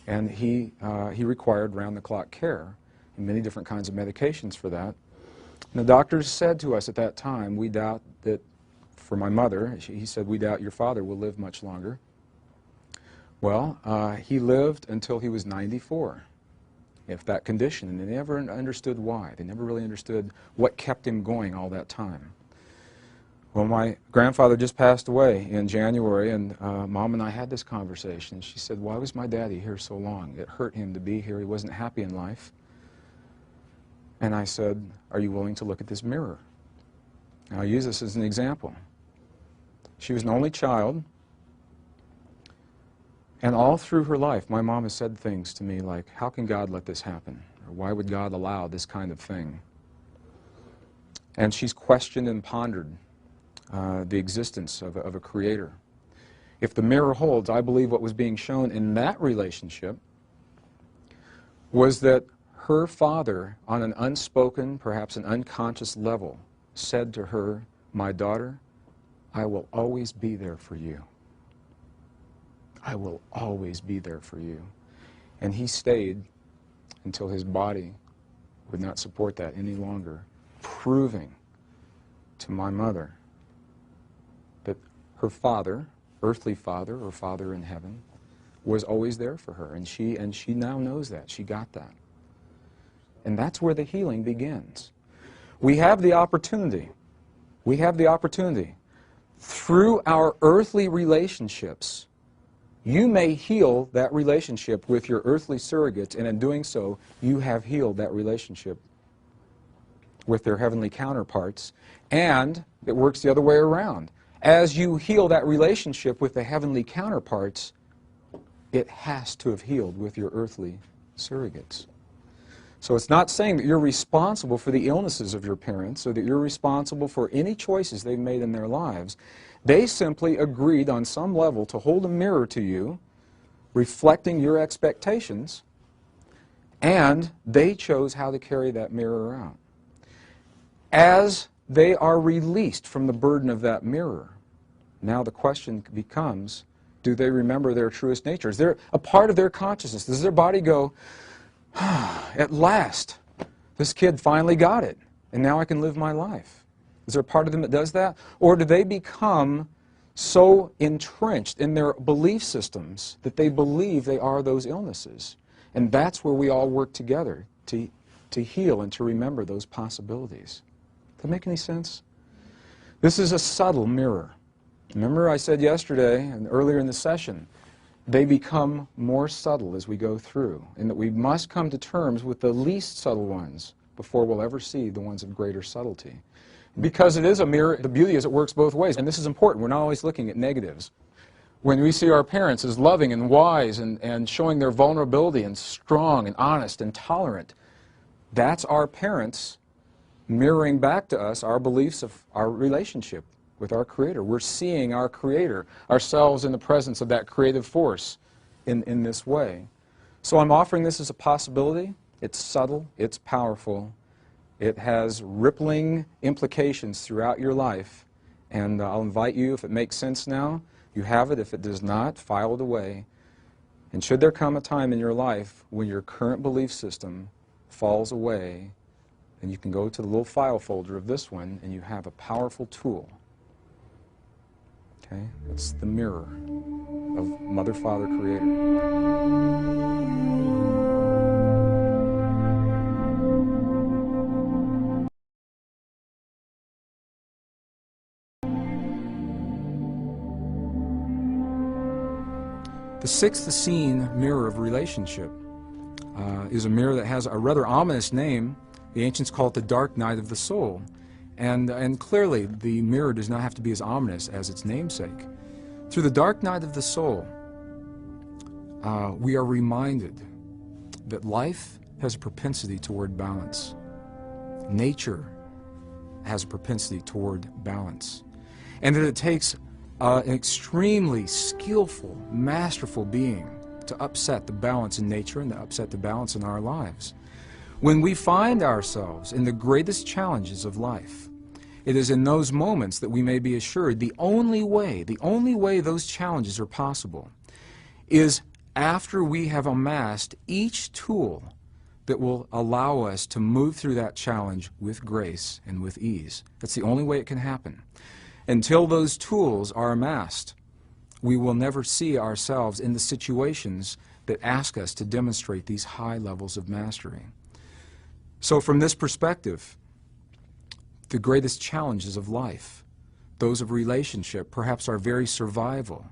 And he required round-the-clock care and many different kinds of medications for that. And the doctors said to us at that time, we doubt that, for my mother, he said, we doubt your father will live much longer. Well, he lived until he was 94, if that condition, and they never understood why. They never really understood what kept him going all that time. Well, my grandfather just passed away in January, and Mom and I had this conversation. She said, why was my daddy here so long? It hurt him to be here. He wasn't happy in life. And I said, are you willing to look at this mirror? And I'll use this as an example. She was an only child, and all through her life, my mom has said things to me like, how can God let this happen? Or why would God allow this kind of thing? And she's questioned and pondered the existence of a creator. If the mirror holds, I believe what was being shown in that relationship was that her father, on an unspoken, perhaps an unconscious level, said to her, my daughter, I will always be there for you. I will always be there for you. And he stayed until his body would not support that any longer, proving to my mother that her father, earthly father or father in heaven, was always there for her. And she now knows that. She got that. And that's where the healing begins. We have the opportunity. We have the opportunity. Through our earthly relationships, you may heal that relationship with your earthly surrogates, and in doing so, you have healed that relationship with their heavenly counterparts, and it works the other way around. As you heal that relationship with the heavenly counterparts, it has to have healed with your earthly surrogates. So it's not saying that you're responsible for the illnesses of your parents or that you're responsible for any choices they've made in their lives. They simply agreed on some level to hold a mirror to you, reflecting your expectations, and they chose how to carry that mirror out. As they are released from the burden of that mirror, now the question becomes, do they remember their truest nature? Is there a part of their consciousness? Does their body go, at last, this kid finally got it, and now I can live my life? Is there a part of them that does that? Or do they become so entrenched in their belief systems that they believe they are those illnesses? And that's where we all work together to heal and to remember those possibilities. Does that make any sense? This is a subtle mirror. Remember I said yesterday and earlier in the session, they become more subtle as we go through, and that we must come to terms with the least subtle ones before we'll ever see the ones of greater subtlety. Because it is a mirror, the beauty is it works both ways, and this is important. We're not always looking at negatives. When we see our parents as loving and wise and showing their vulnerability and strong and honest and tolerant, that's our parents mirroring back to us our beliefs of our relationship with our Creator. We're seeing our Creator, ourselves in the presence of that creative force in this way. So I'm offering this as a possibility. It's subtle, it's powerful, it has rippling implications throughout your life, and I'll invite you, if it makes sense now, you have it. If it does not, file it away. And should there come a time in your life when your current belief system falls away, then you can go to the little file folder of this one, and you have a powerful tool. Okay? It's the mirror of Mother, Father, Creator. The sixth Essene mirror of relationship is a mirror that has a rather ominous name. The ancients call it the dark night of the soul. And clearly, the mirror does not have to be as ominous as its namesake. Through the dark night of the soul, we are reminded that life has a propensity toward balance. Nature has a propensity toward balance. And that it takes an extremely skillful, masterful being to upset the balance in nature and to upset the balance in our lives. When we find ourselves in the greatest challenges of life, it is in those moments that we may be assured the only way those challenges are possible is after we have amassed each tool that will allow us to move through that challenge with grace and with ease. That's the only way it can happen. Until those tools are amassed, we will never see ourselves in the situations that ask us to demonstrate these high levels of mastery. So from this perspective, the greatest challenges of life, those of relationship, perhaps our very survival,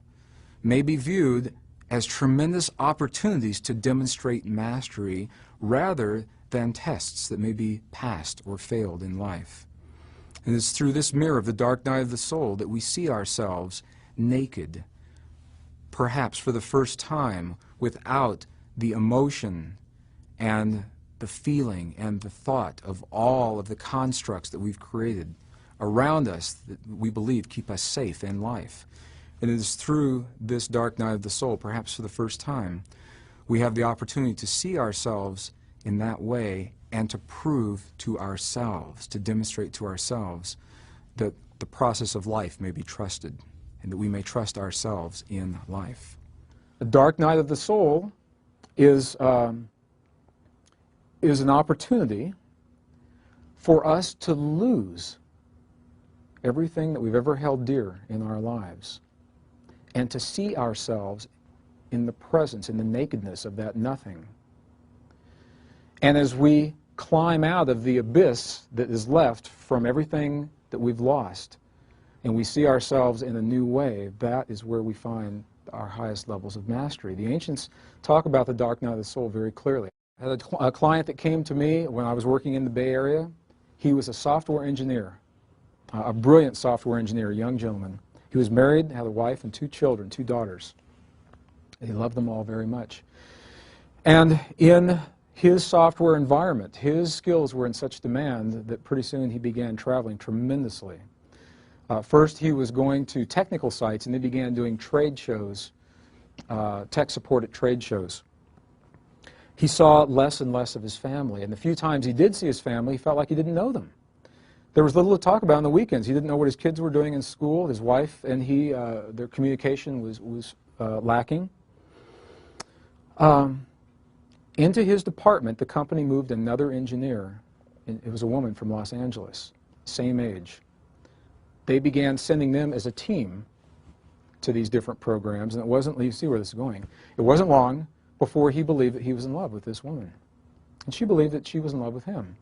may be viewed as tremendous opportunities to demonstrate mastery rather than tests that may be passed or failed in life. And it's through this mirror of the dark night of the soul that we see ourselves naked, perhaps for the first time, without the emotion and the feeling and the thought of all of the constructs that we've created around us that we believe keep us safe in life. And it is through this dark night of the soul, perhaps for the first time, we have the opportunity to see ourselves in that way and to prove to ourselves, to demonstrate to ourselves that the process of life may be trusted and that we may trust ourselves in life. The dark night of the soul is an opportunity for us to lose everything that we've ever held dear in our lives and to see ourselves in the presence, in the nakedness of that nothing. And as we climb out of the abyss that is left from everything that we've lost and we see ourselves in a new way, that is where we find our highest levels of mastery. The ancients talk about the dark night of the soul very clearly. I had a client that came to me when I was working in the Bay Area. He was a software engineer, a brilliant software engineer, a young gentleman. He was married, had a wife and 2 children, 2 daughters. He loved them all very much. And in his software environment, his skills were in such demand that pretty soon he began traveling tremendously. First, he was going to technical sites, and they began doing trade shows, tech support at trade shows. He saw less and less of his family, and the few times he did see his family, he felt like he didn't know them. There was little to talk about on the weekends. He didn't know what his kids were doing in school. His wife and he, their communication was lacking. Into his department, the company moved another engineer. It was a woman from Los Angeles, same age. They began sending them as a team to these different programs, and it wasn't, you see where this is going, it wasn't long before he believed that he was in love with this woman. And she believed that she was in love with him.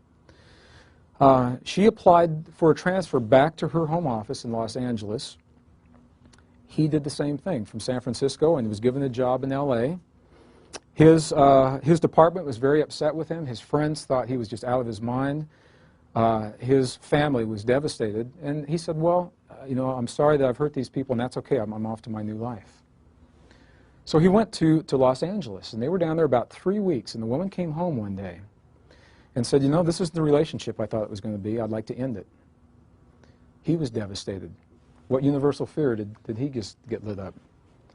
She applied for a transfer back to her home office in Los Angeles. He did the same thing from San Francisco and was given a job in LA. His department was very upset with him. His friends thought he was just out of his mind. His family was devastated. And he said, well, you know, I'm sorry that I've hurt these people, and that's okay. I'm off to my new life. So he went to Los Angeles, and they were down there about 3 weeks, and the woman came home one day and said, you know, this is the relationship I thought it was going to be. I'd like to end it. He was devastated. What universal fear did he just get lit up?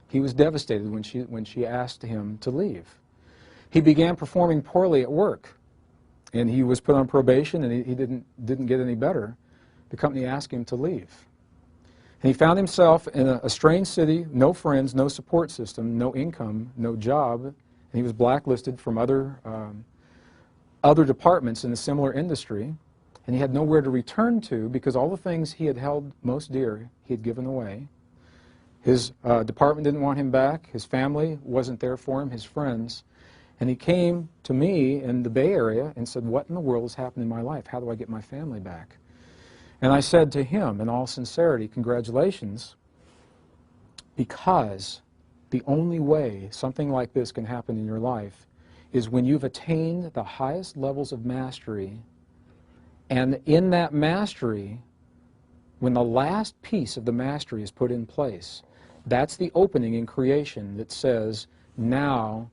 He was devastated when she asked him to leave. He began performing poorly at work, and he was put on probation, and he didn't get any better. The company asked him to leave. And he found himself in a strange city, no friends, no support system, no income, no job, and he was blacklisted from other departments in a similar industry, and he had nowhere to return to because all the things he had held most dear he had given away. His department didn't want him back, his family wasn't there for him, his friends, and he came to me in the Bay Area and said, what in the world has happened in my life? How do I get my family back? And I said to him in all sincerity, congratulations, because the only way something like this can happen in your life is when you've attained the highest levels of mastery, and in that mastery, when the last piece of the mastery is put in place, that's the opening in creation that says, now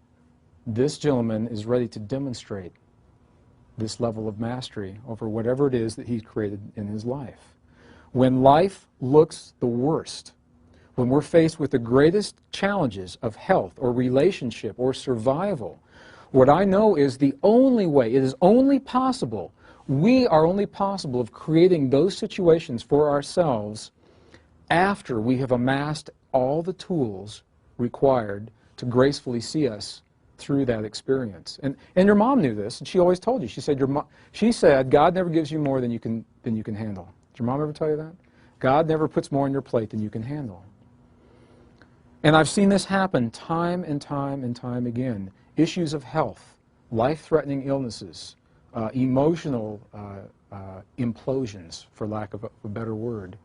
this gentleman is ready to demonstrate this level of mastery over whatever it is that he's created in his life. When life looks the worst, when we're faced with the greatest challenges of health or relationship or survival, what I know is the only way, it is only possible, we are only possible of creating those situations for ourselves after we have amassed all the tools required to gracefully see us through that experience. And your mom knew this, and she always told you. She said, God never gives you more than you can handle. Did your mom ever tell you that? God never puts more on your plate than you can handle. And I've seen this happen time and time and time again. Issues of health, life-threatening illnesses, emotional implosions, for lack of a better word.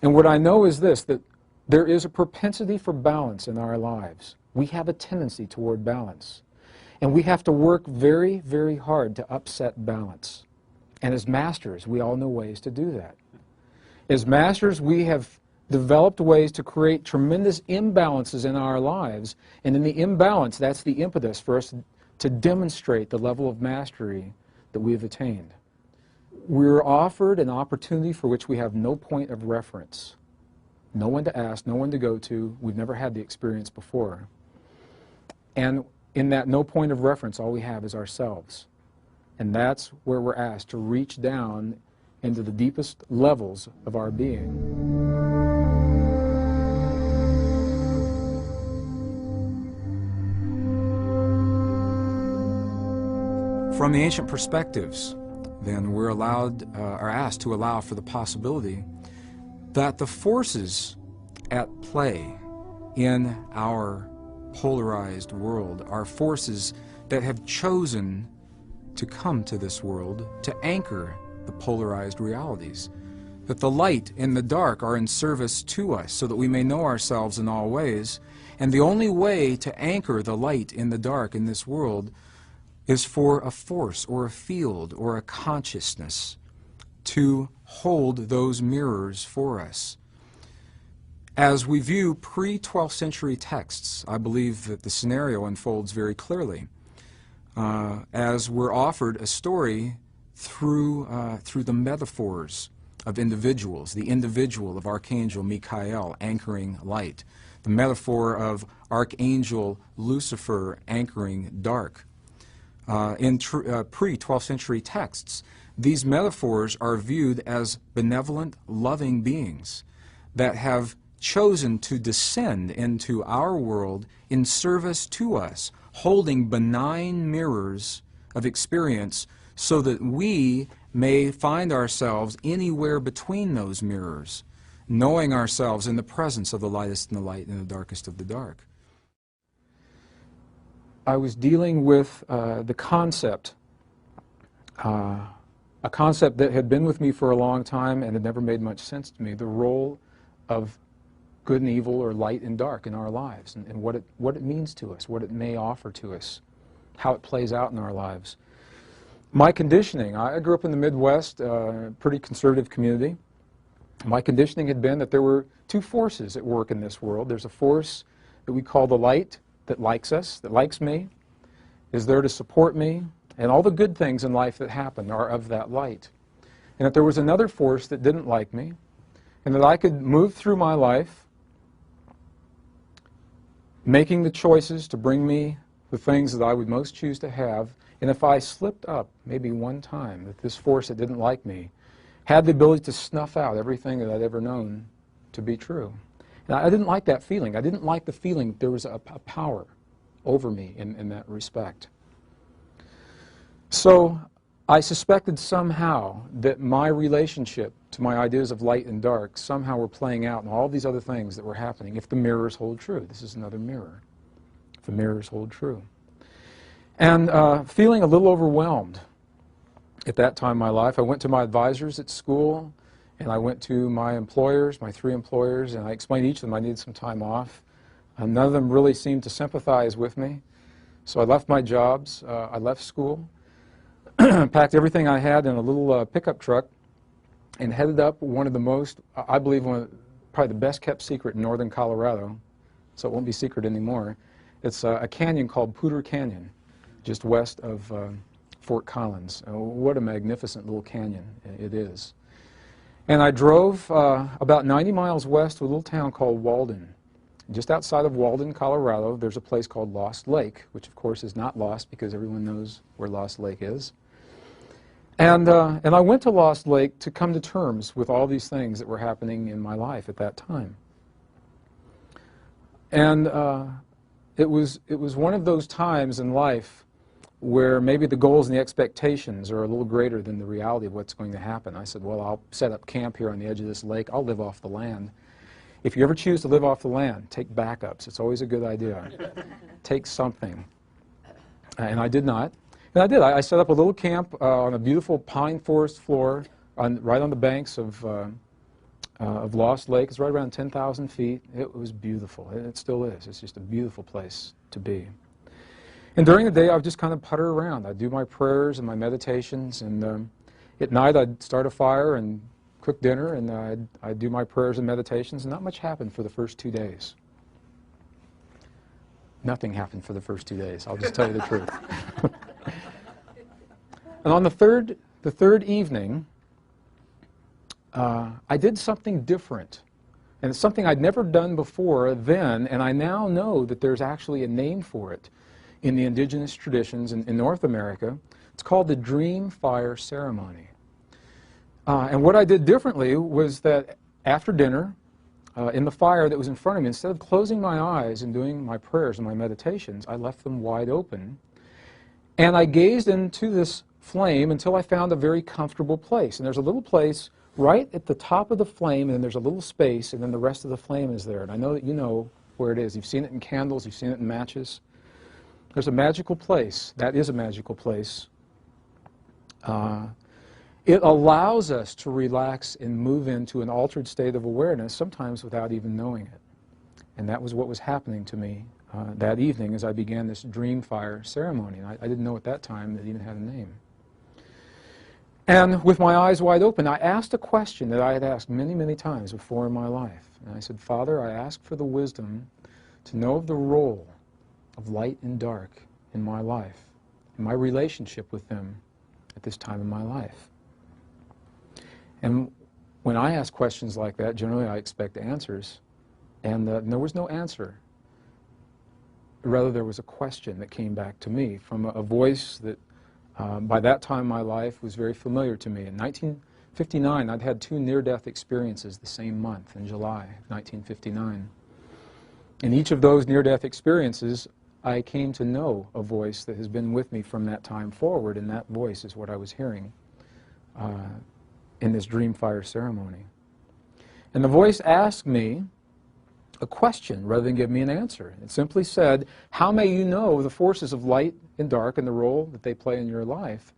And what I know is this, that there is a propensity for balance in our lives. We have a tendency toward balance. And we have to work very, very hard to upset balance. And as masters, we all know ways to do that. As masters, we have developed ways to create tremendous imbalances in our lives. And in the imbalance, that's the impetus for us to demonstrate the level of mastery that we have attained. We're offered an opportunity for which we have no point of reference. No one to ask, no one to go to. We've never had the experience before. And in that no point of reference, all we have is ourselves. And that's where we're asked to reach down into the deepest levels of our being. From the ancient perspectives, then we're are asked to allow for the possibility that the forces at play in our polarized world are forces that have chosen to come to this world to anchor the polarized realities. That the light and the dark are in service to us so that we may know ourselves in all ways. And the only way to anchor the light in the dark in this world is for a force or a field or a consciousness to hold those mirrors for us. As we view pre-12th century texts, I believe that the scenario unfolds very clearly. As we're offered a story through the metaphors of individuals, the individual of Archangel Michael anchoring light, the metaphor of Archangel Lucifer anchoring dark. In pre-12th century texts, these metaphors are viewed as benevolent, loving beings that have chosen to descend into our world in service to us, holding benign mirrors of experience so that we may find ourselves anywhere between those mirrors, knowing ourselves in the presence of the lightest in the light and the darkest of the dark. I was dealing with the concept, a concept that had been with me for a long time and had never made much sense to me, the role of good and evil or light and dark in our lives, and what it means to us, what it may offer to us, how it plays out in our lives. My conditioning, I grew up in the Midwest, pretty conservative community. My conditioning had been that there were two forces at work in this world. There's a force that we call the light that likes us, that likes me, is there to support me, and all the good things in life that happen are of that light. And that there was another force that didn't like me, and that I could move through my life making the choices to bring me the things that I would most choose to have, and if I slipped up maybe one time, that this force that didn't like me had the ability to snuff out everything that I'd ever known to be true. And I didn't like that feeling. I didn't like the feeling that there was a power over me in that respect. So I suspected somehow that my relationship to my ideas of light and dark somehow were playing out in all these other things that were happening if the mirrors hold true. This is another mirror. If the mirrors hold true. And feeling a little overwhelmed at that time in my life, I went to my advisors at school, and I went to my employers, my 3 employers, and I explained to each of them I needed some time off. None of them really seemed to sympathize with me. So I left my jobs, I left school, packed everything I had in a little pickup truck, and headed up one of the most, I believe, probably the best kept secret in northern Colorado, so it won't be secret anymore. It's a canyon called Poudre Canyon, just west of Fort Collins. What a magnificent little canyon it is. And I drove about 90 miles west to a little town called Walden. Just outside of Walden, Colorado, there's a place called Lost Lake, which of course is not lost because everyone knows where Lost Lake is. And I went to Lost Lake to come to terms with all these things that were happening in my life at that time. And it was one of those times in life where maybe the goals and the expectations are a little greater than the reality of what's going to happen. I said, well, I'll set up camp here on the edge of this lake. I'll live off the land. If you ever choose to live off the land, take backups. It's always a good idea. Take something. And I did not. And I did. I set up a little camp on a beautiful pine forest floor right on the banks of Lost Lake. It's right around 10,000 feet. It was beautiful. It still is. It's just a beautiful place to be. And during the day, I would just kind of putter around. I'd do my prayers and my meditations, and at night I'd start a fire and cook dinner, and I'd do my prayers and meditations, and not much happened for the first 2 days. Nothing happened for the first 2 days, I'll just tell you the truth. And on the third evening, I did something different. And it's something I'd never done before then, and I now know that there's actually a name for it in the indigenous traditions in North America. It's called the Dream Fire Ceremony. And what I did differently was that after dinner, in the fire that was in front of me, instead of closing my eyes and doing my prayers and my meditations, I left them wide open. And I gazed into this flame until I found a very comfortable place. And there's a little place right at the top of the flame, and then there's a little space, and then the rest of the flame is there. And I know that you know where it is. You've seen it in candles, you've seen it in matches. There's a magical place. That is a magical place. It allows us to relax and move into an altered state of awareness, sometimes without even knowing it. And that was what was happening to me that evening as I began this dream fire ceremony. And I didn't know at that time that it even had a name. And with my eyes wide open, I asked a question that I had asked many, many times before in my life. And I said, Father, I ask for the wisdom to know the role of light and dark in my life, and my relationship with them at this time in my life. And when I ask questions like that, generally I expect answers, and there was no answer. Rather, there was a question that came back to me from a voice that by that time in my life was very familiar to me. In 1959, I'd had 2 near-death experiences the same month, in July 1959. In each of those near-death experiences, I came to know a voice that has been with me from that time forward, and that voice is what I was hearing in this dream fire ceremony. And the voice asked me a question rather than give me an answer. It simply said, how may you know the forces of light and dark and the role that they play in your life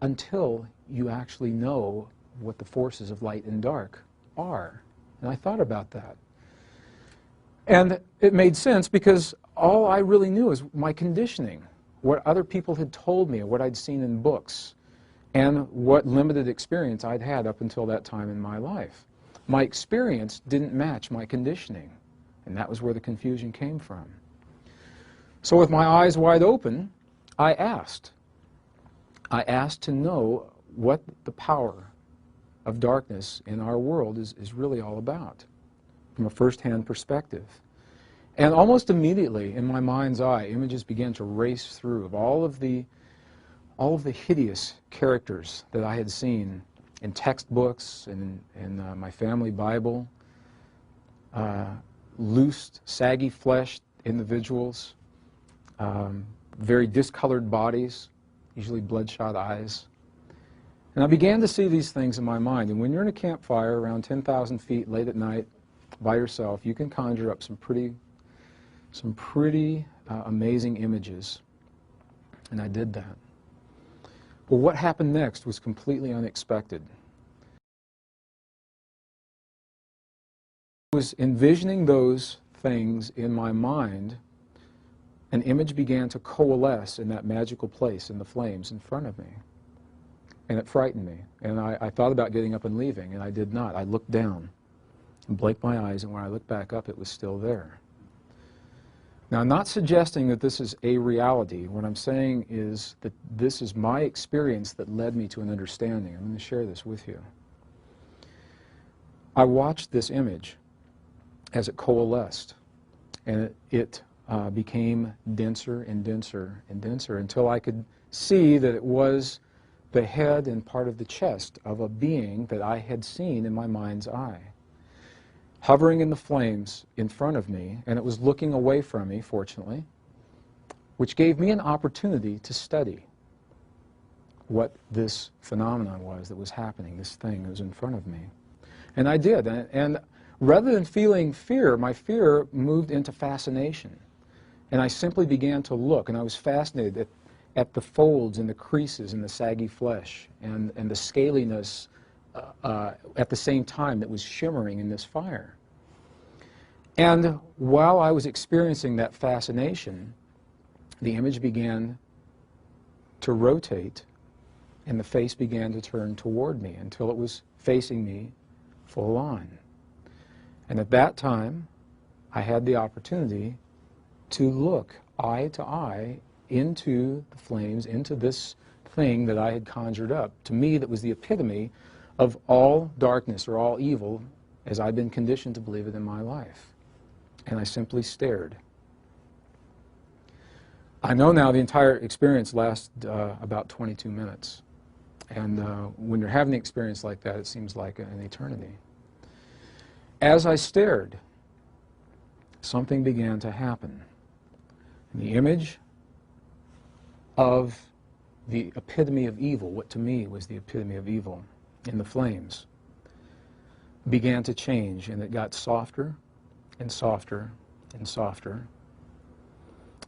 until you actually know what the forces of light and dark are? And I thought about that. And it made sense because all I really knew is my conditioning, what other people had told me, what I'd seen in books, and what limited experience I'd had up until that time in my life. My experience didn't match my conditioning, and that was where the confusion came from. So with my eyes wide open, I asked to know what the power of darkness in our world is really all about, from a first-hand perspective. And almost immediately, in my mind's eye, images began to race through of all of the hideous characters that I had seen in textbooks and in my family Bible, loosed, saggy-fleshed individuals, very discolored bodies, usually bloodshot eyes. And I began to see these things in my mind. And when you're in a campfire around 10,000 feet late at night by yourself, you can conjure up some pretty amazing images. And I did that. Well, what happened next was completely unexpected. I was envisioning those things in my mind, an image began to coalesce in that magical place in the flames in front of me. And it frightened me. And I thought about getting up and leaving, and I did not. I looked down and blinked my eyes, and when I looked back up, it was still there. Now, I'm not suggesting that this is a reality. What I'm saying is that this is my experience that led me to an understanding. I'm going to share this with you. I watched this image as it coalesced, and it became denser and denser and denser until I could see that it was the head and part of the chest of a being that I had seen in my mind's eye, hovering in the flames in front of me, and it was looking away from me, fortunately, which gave me an opportunity to study what this phenomenon was that was happening, this thing that was in front of me. And I did, and rather than feeling fear, my fear moved into fascination. And I simply began to look, and I was fascinated at the folds and the creases in the saggy flesh and the scaliness at the same time that was shimmering in this fire. And while I was experiencing that fascination, the image began to rotate and the face began to turn toward me until it was facing me full on. And at that time, I had the opportunity to look eye to eye into the flames, into this thing that I had conjured up. To me, that was the epitome of all darkness or all evil as I'd been conditioned to believe it in my life. And I simply stared. I know now the entire experience lasted about 22 minutes. And when you're having an experience like that, it seems like an eternity. As I stared, something began to happen. The image of the epitome of evil, what to me was the epitome of evil in the flames, began to change, and it got softer and softer and softer.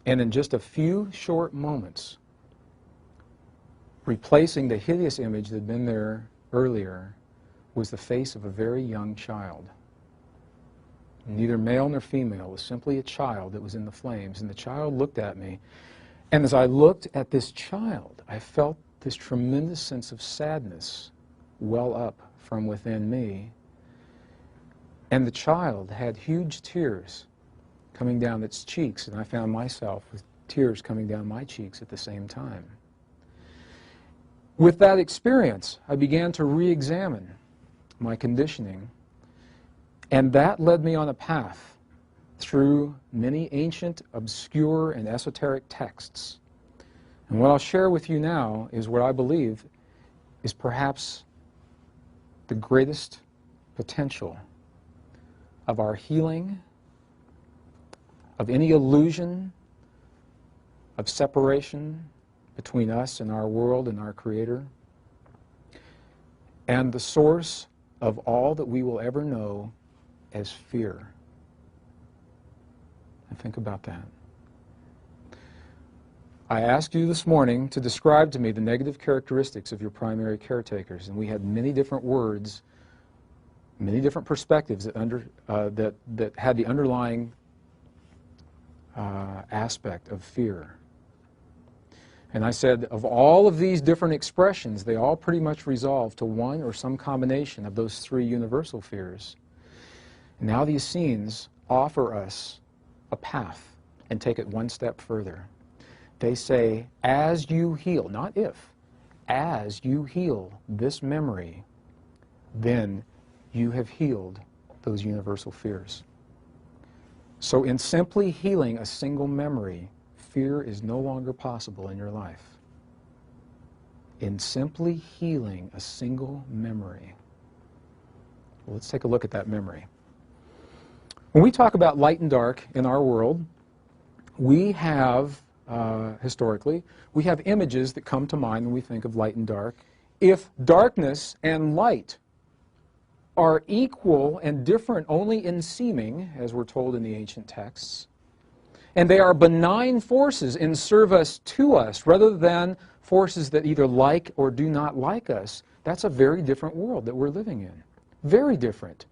And in just a few short moments, replacing the hideous image that had been there earlier was the face of a very young child. Neither male nor female, it was simply a child that was in the flames. And the child looked at me. And as I looked at this child, I felt this tremendous sense of sadness well up from within me. And the child had huge tears coming down its cheeks, and I found myself with tears coming down my cheeks at the same time. With that experience, I began to re-examine my conditioning, and that led me on a path through many ancient, obscure, and esoteric texts. And what I'll share with you now is what I believe is perhaps the greatest potential of our healing, of any illusion of separation between us and our world and our Creator, and the source of all that we will ever know as fear. And think about that. I asked you this morning to describe to me the negative characteristics of your primary caretakers, and we had many different words, many different perspectives that had the underlying aspect of fear. And I said, of all of these different expressions, they all pretty much resolve to one or some combination of those three universal fears. And now the Essenes offer us a path and take it one step further. They say, as you heal, not if, as you heal this memory, then you have healed those universal fears. So in simply healing a single memory, fear is no longer possible in your life. In simply healing a single memory. Well, let's take a look at that memory. When we talk about light and dark in our world, we have, historically, we have images that come to mind when we think of light and dark. If darkness and light are equal and different only in seeming, as we're told in the ancient texts, and they are benign forces in service to us rather than forces that either like or do not like us, that's a very different world that we're living in. Very different.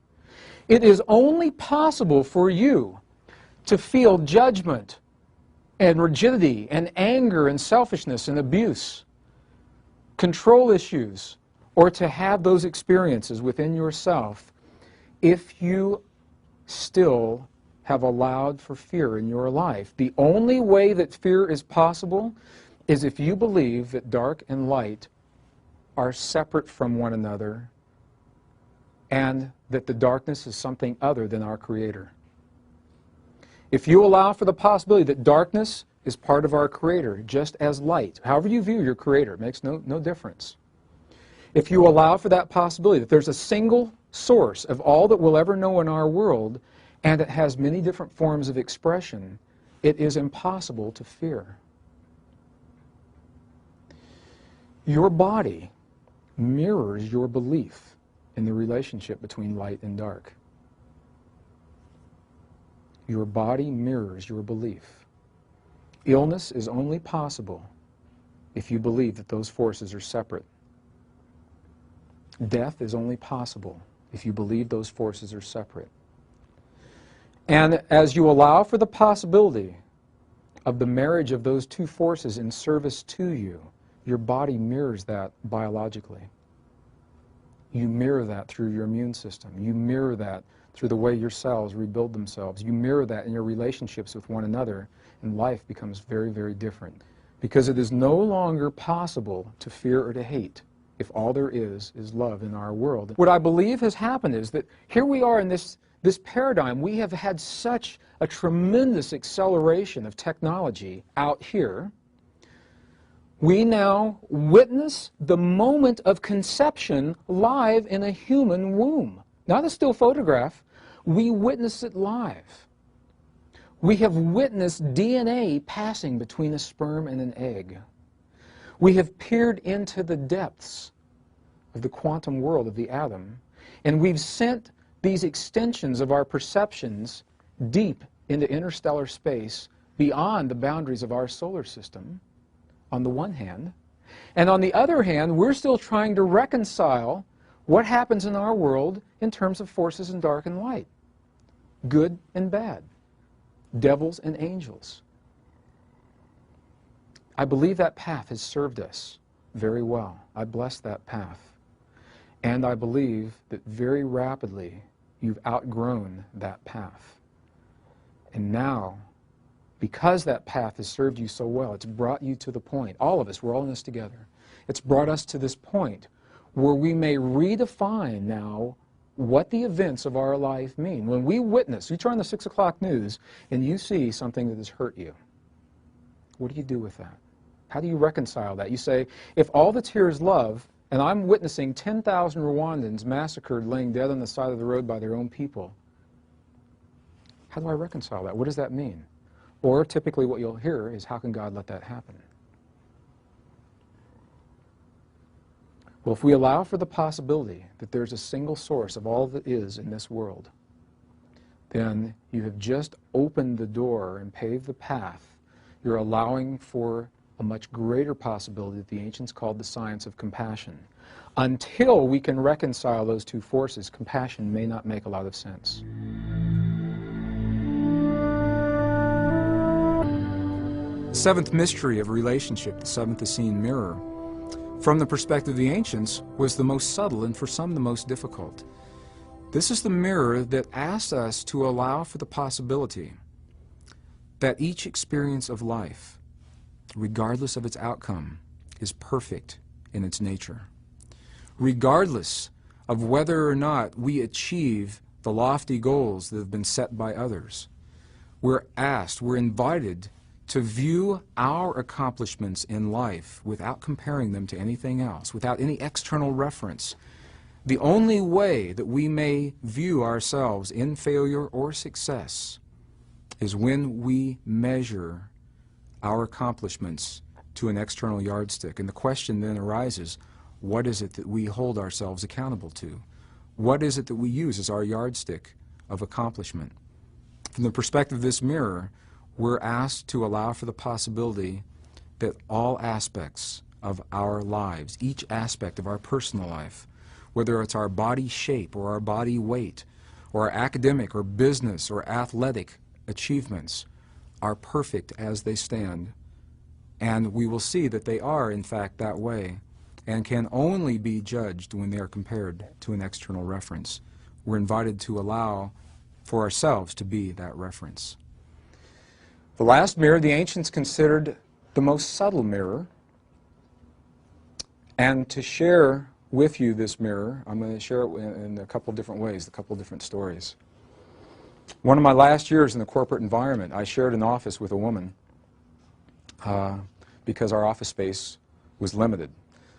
It is only possible for you to feel judgment and rigidity and anger and selfishness and abuse, control issues, or to have those experiences within yourself if you still have allowed for fear in your life. The only way that fear is possible is if you believe that dark and light are separate from one another and that the darkness is something other than our Creator. If you allow for the possibility that darkness is part of our Creator, just as light, however you view your Creator, makes no difference. If you allow for that possibility that there's a single source of all that we'll ever know in our world, and it has many different forms of expression, it is impossible to fear. Your body mirrors your belief in the relationship between light and dark. Your body mirrors your belief. Illness is only possible if you believe that those forces are separate. Death is only possible if you believe those forces are separate. And as you allow for the possibility of the marriage of those two forces in service to you, your body mirrors that biologically. You mirror that through your immune system. You mirror that through the way your cells rebuild themselves. You mirror that in your relationships with one another, and life becomes very, very different. Because it is no longer possible to fear or to hate if all there is love in our world. What I believe has happened is that here we are in this paradigm. We have had such a tremendous acceleration of technology out here. We now witness the moment of conception live in a human womb. Not a still photograph. We witness it live. We have witnessed DNA passing between a sperm and an egg. We have peered into the depths of the quantum world of the atom, and we've sent these extensions of our perceptions deep into interstellar space beyond the boundaries of our solar system, on the one hand. And on the other hand, we're still trying to reconcile what happens in our world in terms of forces in dark and light, good and bad, devils and angels. I believe that path has served us very well. I bless that path. And I believe that very rapidly you've outgrown that path. And now, because that path has served you so well, it's brought you to the point, all of us, we're all in this together, it's brought us to this point where we may redefine now what the events of our life mean. When we witness, you turn on the 6 o'clock news and you see something that has hurt you, what do you do with that? How do you reconcile that? You say, if all that's here is love, and I'm witnessing 10,000 Rwandans massacred, laying dead on the side of the road by their own people, how do I reconcile that? What does that mean? Or typically what you'll hear is, how can God let that happen? Well, if we allow for the possibility that there's a single source of all that is in this world, then you have just opened the door and paved the path. You're allowing for a much greater possibility that the ancients called the science of compassion. Until we can reconcile those two forces, compassion may not make a lot of sense. The seventh mystery of relationship, the seventh Essene mirror, from the perspective of the ancients, was the most subtle and for some the most difficult. This is the mirror that asks us to allow for the possibility that each experience of life, regardless of its outcome, is perfect in its nature. Regardless of whether or not we achieve the lofty goals that have been set by others, we're asked, we're invited to view our accomplishments in life without comparing them to anything else, without any external reference. The only way that we may view ourselves in failure or success is when we measure our accomplishments to an external yardstick. And the question then arises, what is it that we hold ourselves accountable to? What is it that we use as our yardstick of accomplishment? From the perspective of this mirror, we're asked to allow for the possibility that all aspects of our lives, each aspect of our personal life, whether it's our body shape or our body weight, or our academic or business or athletic achievements are perfect as they stand, and we will see that they are, in fact, that way, and can only be judged when they are compared to an external reference. We're invited to allow for ourselves to be that reference. The last mirror the ancients considered the most subtle mirror, and to share with you this mirror, I'm going to share it in a couple different ways, a couple different stories. One of my last years in the corporate environment, I shared an office with a woman because our office space was limited.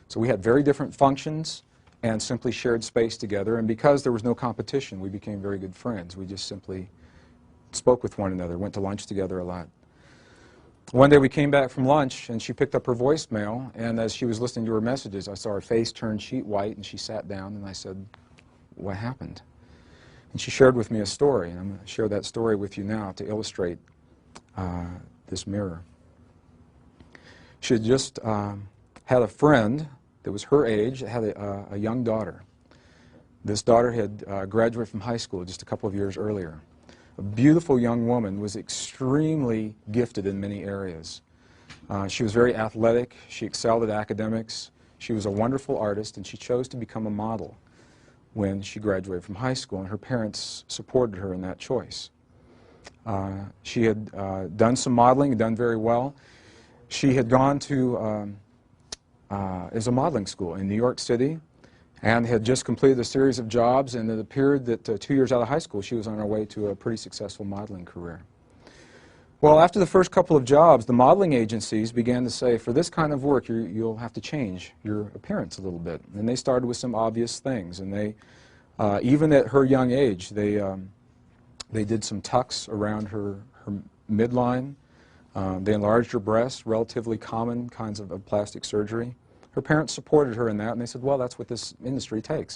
So we had very different functions and simply shared space together, and because there was no competition, we became very good friends. We just simply spoke with one another, went to lunch together a lot. One day we came back from lunch and she picked up her voicemail, and as she was listening to her messages, I saw her face turn sheet white and she sat down, and I said, "What happened?" And she shared with me a story, and I'm going to share that story with you now to illustrate this mirror. She had just had a friend that was her age that had a young daughter. This daughter had graduated from high school just a couple of years earlier. A beautiful young woman, was extremely gifted in many areas. She was very athletic, she excelled at academics, she was a wonderful artist, and she chose to become a model when she graduated from high school, and her parents supported her in that choice. She had done some modeling, done very well. She had gone to as a modeling school in New York City and had just completed a series of jobs, and it appeared that 2 years out of high school she was on her way to a pretty successful modeling career. Well, after the first couple of jobs, the modeling agencies began to say, for this kind of work, you'll have to change your appearance a little bit. And they started with some obvious things, and they, even at her young age, they did some tucks around her midline. They enlarged her breasts, relatively common kinds of plastic surgery. Her parents supported her in that, and they said, well, that's what this industry takes.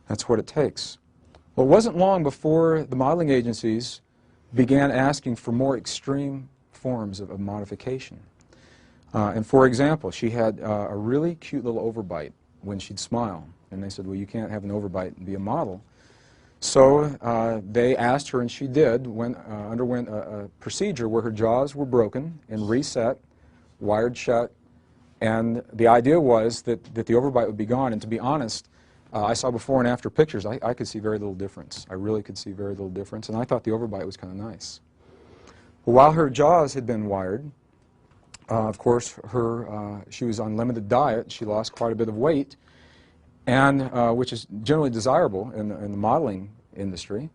That's what it takes. Well, it wasn't long before the modeling agencies began asking for more extreme forms of modification. And for example, she had a really cute little overbite when she'd smile. And they said, well, you can't have an overbite and be a model. So they asked her, and she did, underwent a procedure where her jaws were broken and reset, wired shut. And the idea was that the overbite would be gone. And to be honest, I saw before and after pictures. I could see very little difference. I really could see very little difference. And I thought the overbite was kind of nice. Well, while her jaws had been wired, of course, she was on limited diet. She lost quite a bit of weight, and which is generally desirable in the modeling industry.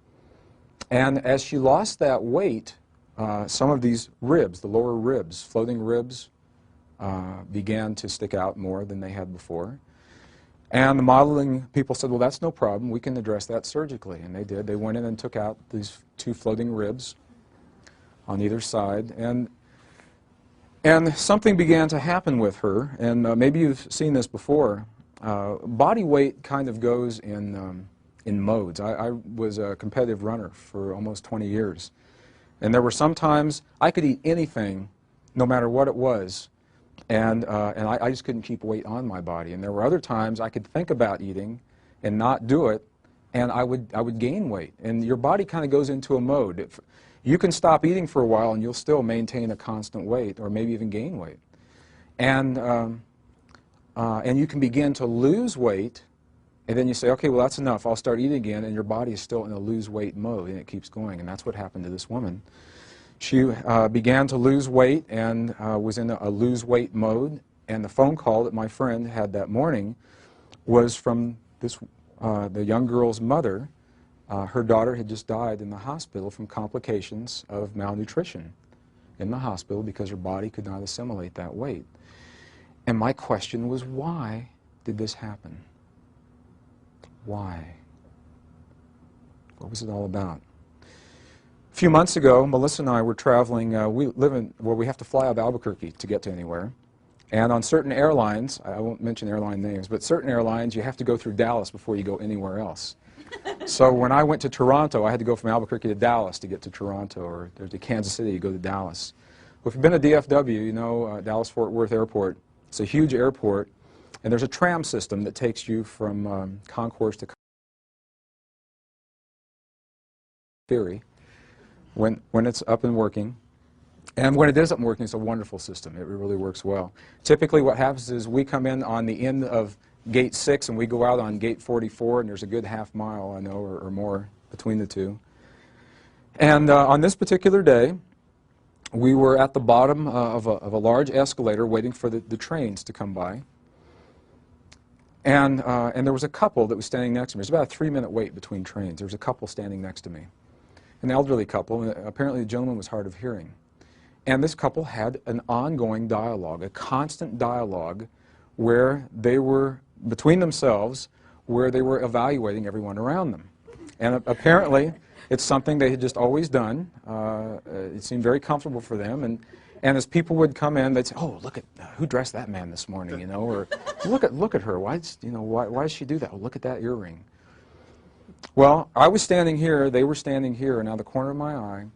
And as she lost that weight, some of these ribs, the lower ribs, floating ribs, began to stick out more than they had before. And the modeling people said, well, that's no problem. We can address that surgically. And they did. They went in and took out these 2 floating ribs on either side. And something began to happen with her. And maybe you've seen this before. Body weight kind of goes in modes. I was a competitive runner for almost 20 years. And there were some times I could eat anything, no matter what it was. And I just couldn't keep weight on my body. And there were other times I could think about eating and not do it, and I would gain weight. And your body kind of goes into a mode. You can stop eating for a while, and you'll still maintain a constant weight, or maybe even gain weight. And you can begin to lose weight, and then you say, okay, well, that's enough. I'll start eating again, and your body is still in a lose weight mode, and it keeps going. And that's what happened to this woman. She began to lose weight and was in a lose weight mode, and the phone call that my friend had that morning was from the young girl's mother. Her daughter had just died in the hospital from complications of malnutrition in the hospital because her body could not assimilate that weight. And my question was, why did this happen? Why? What was it all about? A few months ago, Melissa and I were traveling. We live in where we have to fly out of Albuquerque to get to anywhere. And on certain airlines, I won't mention airline names, but certain airlines, you have to go through Dallas before you go anywhere else. So when I went to Toronto, I had to go from Albuquerque to Dallas to get to Toronto, or to Kansas City to go to Dallas. Well, if you've been to DFW, you know Dallas-Fort Worth Airport. It's a huge airport, and there's a tram system that takes you from Concourse to Ferry. when it's up and working. And when it isn't working, it's a wonderful system. It really works well. Typically what happens is we come in on the end of gate 6 and we go out on gate 44, and there's a good half mile, I know, or more between the two. And on this particular day, we were at the bottom of a large escalator waiting for the trains to come by. And there was a couple that was standing next to me. There's about a 3-minute wait between trains. There was a couple standing next to me, an elderly couple, and apparently the gentleman was hard of hearing. And this couple had an ongoing dialogue, a constant dialogue, where they were, between themselves, where they were evaluating everyone around them. And apparently, it's something they had just always done. It seemed very comfortable for them. And as people would come in, they'd say, "Oh, look at who dressed that man this morning," you know, or look at her. Why does she do that? Oh, look at that earring. Well, I was standing here. They were standing here. And out of the corner of my eye,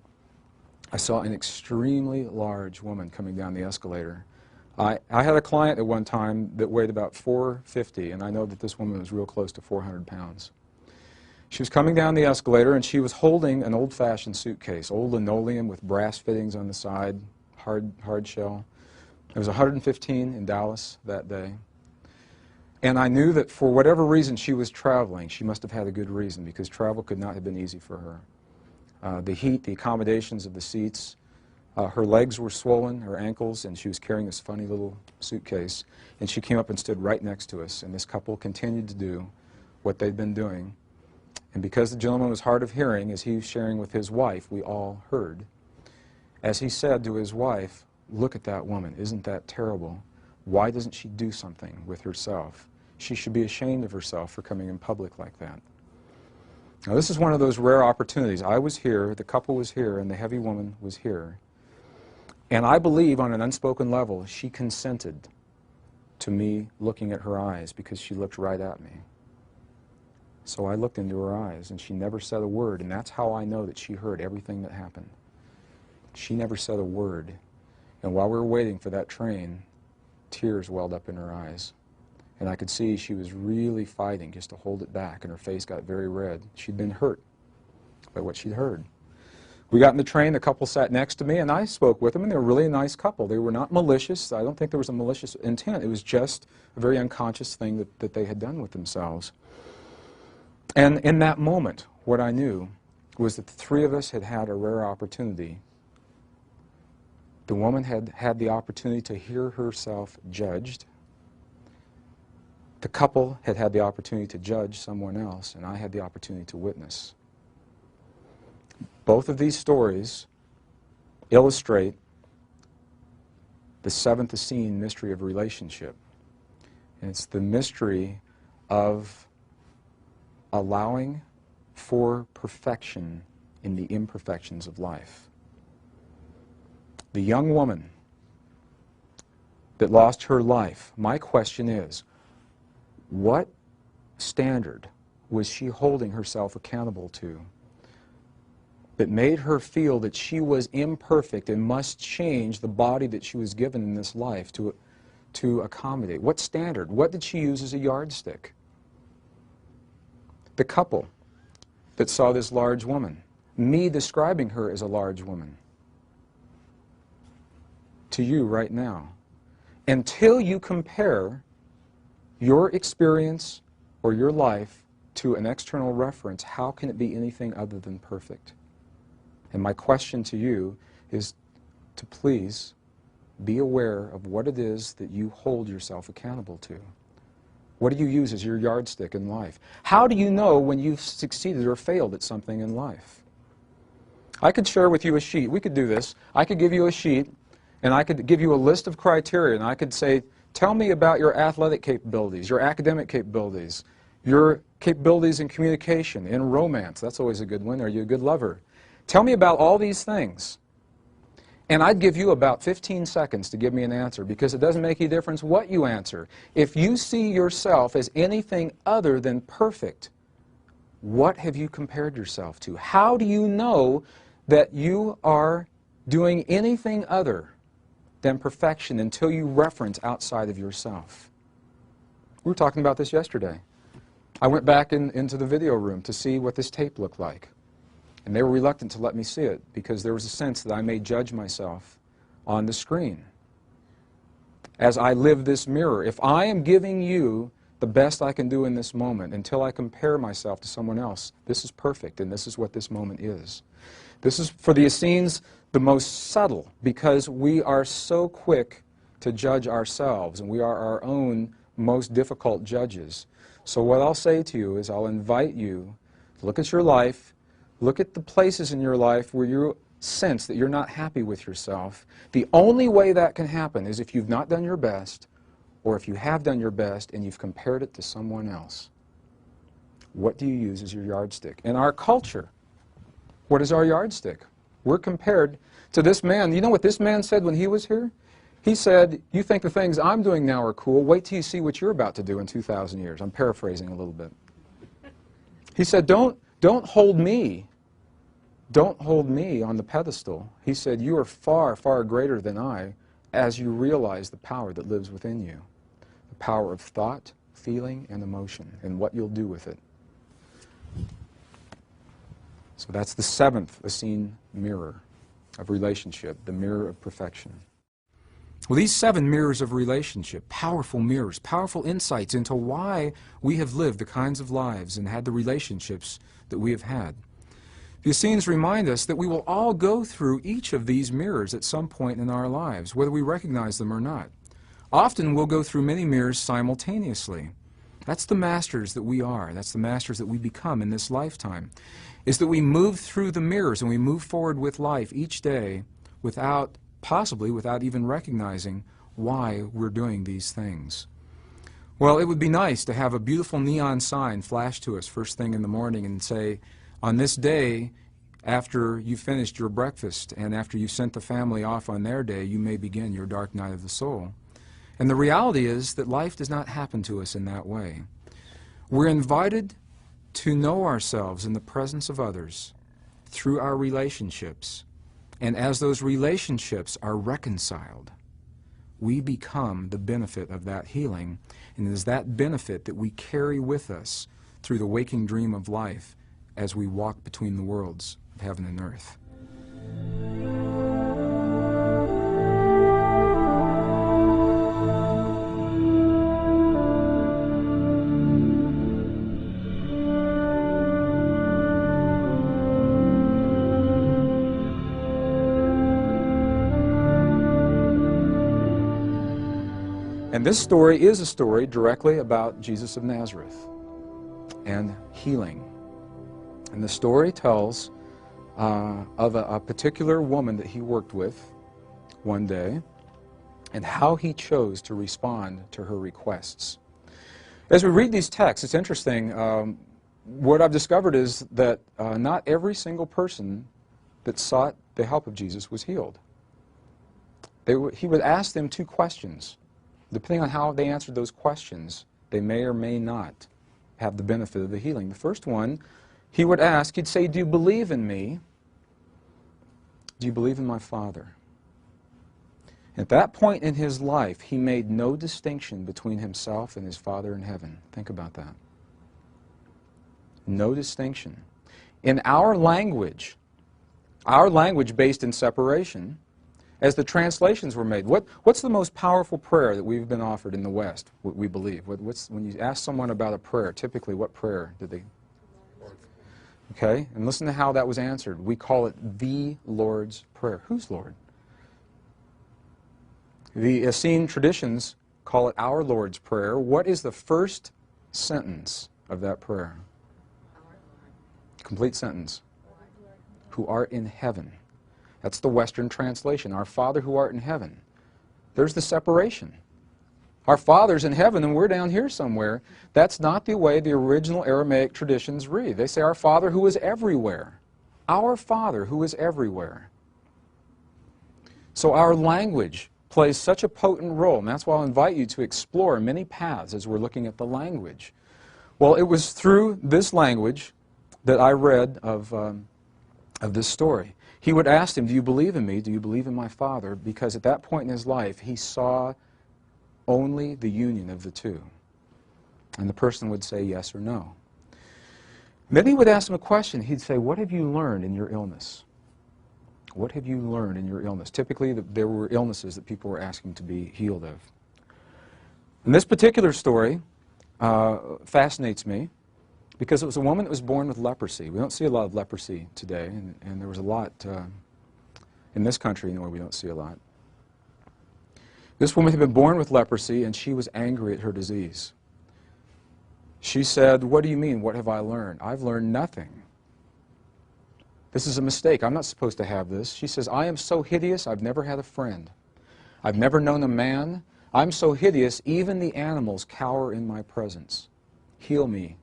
I saw an extremely large woman coming down the escalator. I had a client at one time that weighed about 450, and I know that this woman was real close to 400 pounds. She was coming down the escalator, and she was holding an old-fashioned suitcase, old linoleum with brass fittings on the side, hard shell. It was 115 in Dallas that day. And I knew that for whatever reason she was traveling, she must have had a good reason, because travel could not have been easy for her. The heat, the accommodations of the seats, her legs were swollen, her ankles, and she was carrying this funny little suitcase. And she came up and stood right next to us, and this couple continued to do what they'd been doing. And because the gentleman was hard of hearing, as he was sharing with his wife, we all heard, as he said to his wife, "Look at that woman, isn't that terrible? Why doesn't she do something with herself? She should be ashamed of herself for coming in public like that." Now, this is one of those rare opportunities. I was here, the couple was here, and the heavy woman was here. And I believe on an unspoken level, she consented to me looking at her eyes, because she looked right at me. So I looked into her eyes, and she never said a word, and that's how I know that she heard everything that happened. She never said a word. And while we were waiting for that train, tears welled up in her eyes. And I could see she was really fighting just to hold it back, and her face got very red. She'd been hurt by what she'd heard. We got in the train, the couple sat next to me, and I spoke with them, and they were really a nice couple. They were not malicious. I don't think there was a malicious intent. It was just a very unconscious thing that they had done with themselves. And in that moment, what I knew was that the three of us had had a rare opportunity. The woman had had the opportunity to hear herself judged. The couple had had the opportunity to judge someone else, and I had the opportunity to witness. Both of these stories illustrate the seventh Essene mystery of relationship. And it's the mystery of allowing for perfection in the imperfections of life. The young woman that lost her life, my question is, what standard was she holding herself accountable to that made her feel that she was imperfect and must change the body that she was given in this life to accommodate? What standard? What did she use as a yardstick? The couple that saw this large woman, me describing her as a large woman, to you right now. Until you compare your experience or your life to an external reference, how can it be anything other than perfect? And my question to you is to please be aware of what it is that you hold yourself accountable to. What do you use as your yardstick in life? How do you know when you've succeeded or failed at something in life? I could share with you a sheet. We could do this. I could give you a sheet, and I could give you a list of criteria, and I could say, tell me about your athletic capabilities, your academic capabilities, your capabilities in communication, in romance. That's always a good one. Are you a good lover? Tell me about all these things. And I'd give you about 15 seconds to give me an answer, because it doesn't make any difference what you answer. If you see yourself as anything other than perfect, what have you compared yourself to? How do you know that you are doing anything other than perfection until you reference outside of yourself? We were talking about this yesterday. I went back into the video room to see what this tape looked like. And they were reluctant to let me see it because there was a sense that I may judge myself on the screen as I live this mirror. If I am giving you the best I can do in this moment until I compare myself to someone else, this is perfect, and this is what this moment is. This is, for the Essenes, the most subtle, because we are so quick to judge ourselves, and we are our own most difficult judges. So what I'll say to you is I'll invite you to look at your life, look at the places in your life where you sense that you're not happy with yourself. The only way that can happen is if you've not done your best, or if you have done your best and you've compared it to someone else. What do you use as your yardstick? In our culture, what is our yardstick? We're compared to this man. You know what this man said when he was here? He said, you think the things I'm doing now are cool, wait till you see what you're about to do in 2,000 years. I'm paraphrasing a little bit. He said, don't hold me. Don't hold me on the pedestal. He said, you are far, far greater than I as you realize the power that lives within you. The power of thought, feeling, and emotion, and what you'll do with it. So that's the seventh Essene mirror of relationship, the mirror of perfection. Well, these 7 mirrors of relationship, powerful mirrors, powerful insights into why we have lived the kinds of lives and had the relationships that we have had. The Essenes remind us that we will all go through each of these mirrors at some point in our lives, whether we recognize them or not. Often we'll go through many mirrors simultaneously. That's the masters that we are. That's the masters that we become in this lifetime, is that we move through the mirrors and we move forward with life each day possibly without even recognizing why we're doing these things. Well, it would be nice to have a beautiful neon sign flash to us first thing in the morning and say, on this day, after you finished your breakfast and after you sent the family off on their day, you may begin your dark night of the soul. And the reality is that life does not happen to us in that way. We're invited to know ourselves in the presence of others through our relationships. And as those relationships are reconciled, we become the benefit of that healing. And it is that benefit that we carry with us through the waking dream of life as we walk between the worlds of heaven and earth. And this story is a story directly about Jesus of Nazareth and healing. And the story tells of a particular woman that he worked with one day and how he chose to respond to her requests. As we read these texts, it's interesting. What I've discovered is that not every single person that sought the help of Jesus was healed. He would ask them 2 questions. Depending on how they answered those questions, they may or may not have the benefit of the healing. The first one, he would ask, he'd say, do you believe in me? Do you believe in my Father? At that point in his life, he made no distinction between himself and his Father in heaven. Think about that. No distinction. In our language based in separation, as the translations were made, what's the most powerful prayer that we've been offered in the West, what we believe? When you ask someone about a prayer, typically what prayer did they? Okay, and listen to how that was answered. We call it the Lord's Prayer. Whose Lord? The Essene traditions call it our Lord's Prayer. What is the first sentence of that prayer? Complete sentence. Who art in heaven. That's the Western translation. Our Father who art in heaven. There's the separation. Our Father's in heaven and we're down here somewhere. That's not the way the original Aramaic traditions read. They say our Father who is everywhere. Our Father who is everywhere. So our language plays such a potent role, and that's why I'll invite you to explore many paths as we're looking at the language. Well, it was through this language that I read of this story. He would ask him, do you believe in me? Do you believe in my Father? Because at that point in his life, he saw only the union of the two. And the person would say yes or no. Then he would ask them a question. He'd say, what have you learned in your illness? What have you learned in your illness? Typically, there were illnesses that people were asking to be healed of. And this particular story fascinates me because it was a woman that was born with leprosy. We don't see a lot of leprosy today, and there was a lot in this country, anyway, we don't see a lot. This woman had been born with leprosy, and she was angry at her disease. She said, what do you mean, what have I learned? I've learned nothing. This is a mistake. I'm not supposed to have this. She says, I am so hideous, I've never had a friend. I've never known a man. I'm so hideous, even the animals cower in my presence. Heal me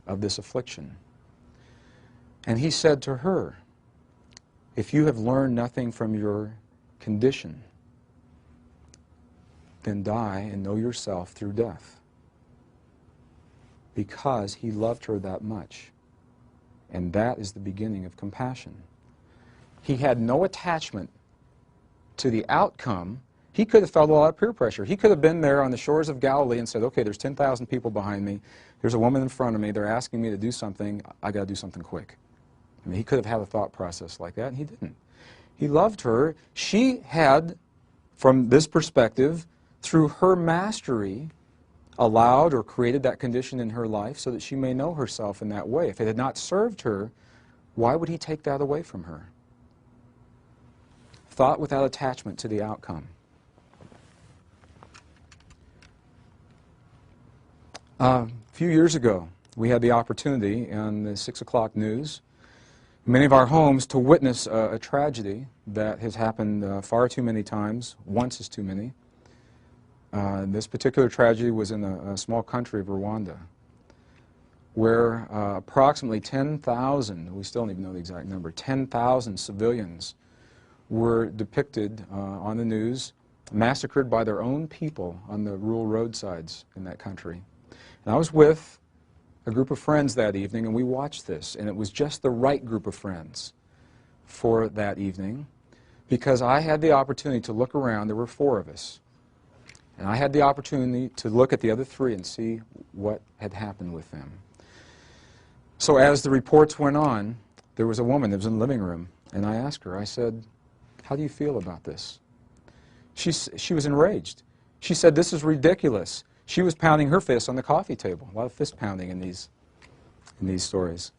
of this affliction. And he said to her, if you have learned nothing from your condition, then die and know yourself through death. Because he loved her that much. And that is the beginning of compassion. He had no attachment to the outcome. He could have felt a lot of peer pressure. He could have been there on the shores of Galilee and said, okay, there's 10,000 people behind me. There's a woman in front of me. They're asking me to do something. I got to do something quick. I mean, he could have had a thought process like that, and he didn't. He loved her. She had, from this perspective, through her mastery, allowed or created that condition in her life so that she may know herself in that way. If it had not served her, why would he take that away from her? Thought without attachment to the outcome. A few years ago, we had the opportunity in the 6 o'clock news, many of our homes, to witness a tragedy that has happened far too many times. Once is too many. This particular tragedy was in a small country of Rwanda, where approximately 10,000, we still don't even know the exact number, 10,000 civilians were depicted on the news, massacred by their own people on the rural roadsides in that country. And I was with a group of friends that evening, and we watched this, and it was just the right group of friends for that evening, because I had the opportunity to look around. There were 4 of us. And I had the opportunity to look at the other 3 and see what had happened with them. So as the reports went on, there was a woman that was in the living room, and I asked her, I said, how do you feel about this? She was enraged. She said, this is ridiculous. She was pounding her fist on the coffee table. A lot of fist pounding in these stories.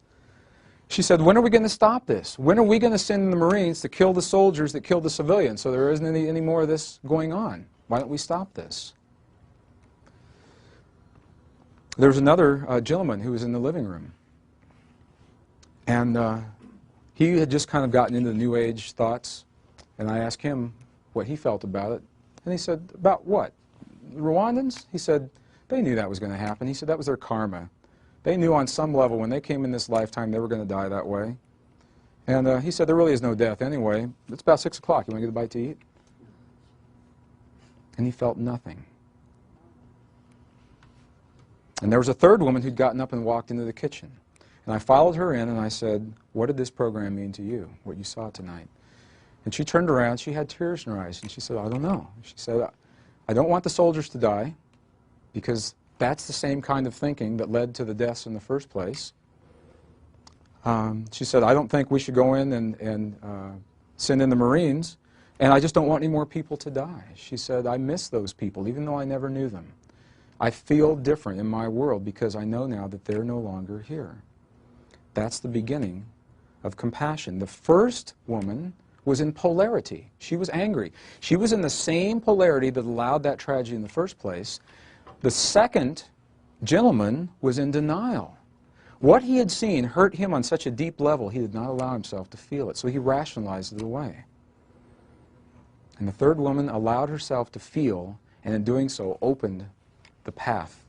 She said, when are we going to stop this? When are we going to send the Marines to kill the soldiers that killed the civilians so there isn't any more of this going on? Why don't we stop this? There was another gentleman who was in the living room. And he had just kind of gotten into the New Age thoughts. And I asked him what he felt about it. And he said, about what? The Rwandans? He said, they knew that was going to happen. He said that was their karma. They knew on some level when they came in this lifetime they were going to die that way. And he said, there really is no death anyway. It's about 6 o'clock. You want to get a bite to eat? And he felt nothing. And there was a third woman who'd gotten up and walked into the kitchen. And I followed her in and I said, what did this program mean to you, what you saw tonight? And she turned around, she had tears in her eyes, and she said, I don't know. She said, I don't want the soldiers to die, because that's the same kind of thinking that led to the deaths in the first place. She said, I don't think we should go in and send in the Marines, and I just don't want any more people to die. She said, I miss those people, even though I never knew them. I feel different in my world because I know now that they're no longer here. That's the beginning of compassion. The first woman was in polarity. She was angry. She was in the same polarity that allowed that tragedy in the first place. The second gentleman was in denial. What he had seen hurt him on such a deep level, he did not allow himself to feel it, so he rationalized it away. And the third woman allowed herself to feel, and in doing so opened the path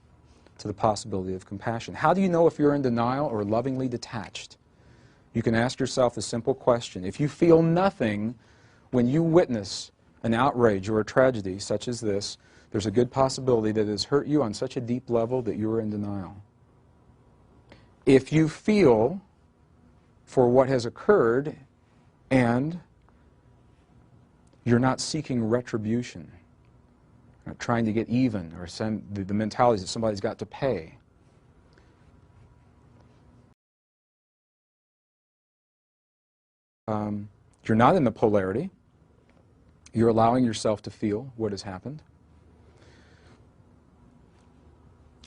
to the possibility of compassion. How do you know if you're in denial or lovingly detached? You can ask yourself a simple question. If you feel nothing when you witness an outrage or a tragedy such as this, there's a good possibility that it has hurt you on such a deep level that you are in denial. If you feel for what has occurred and you're not seeking retribution, trying to get even, or the mentality that somebody's got to pay, you're not in the polarity. You're allowing yourself to feel what has happened.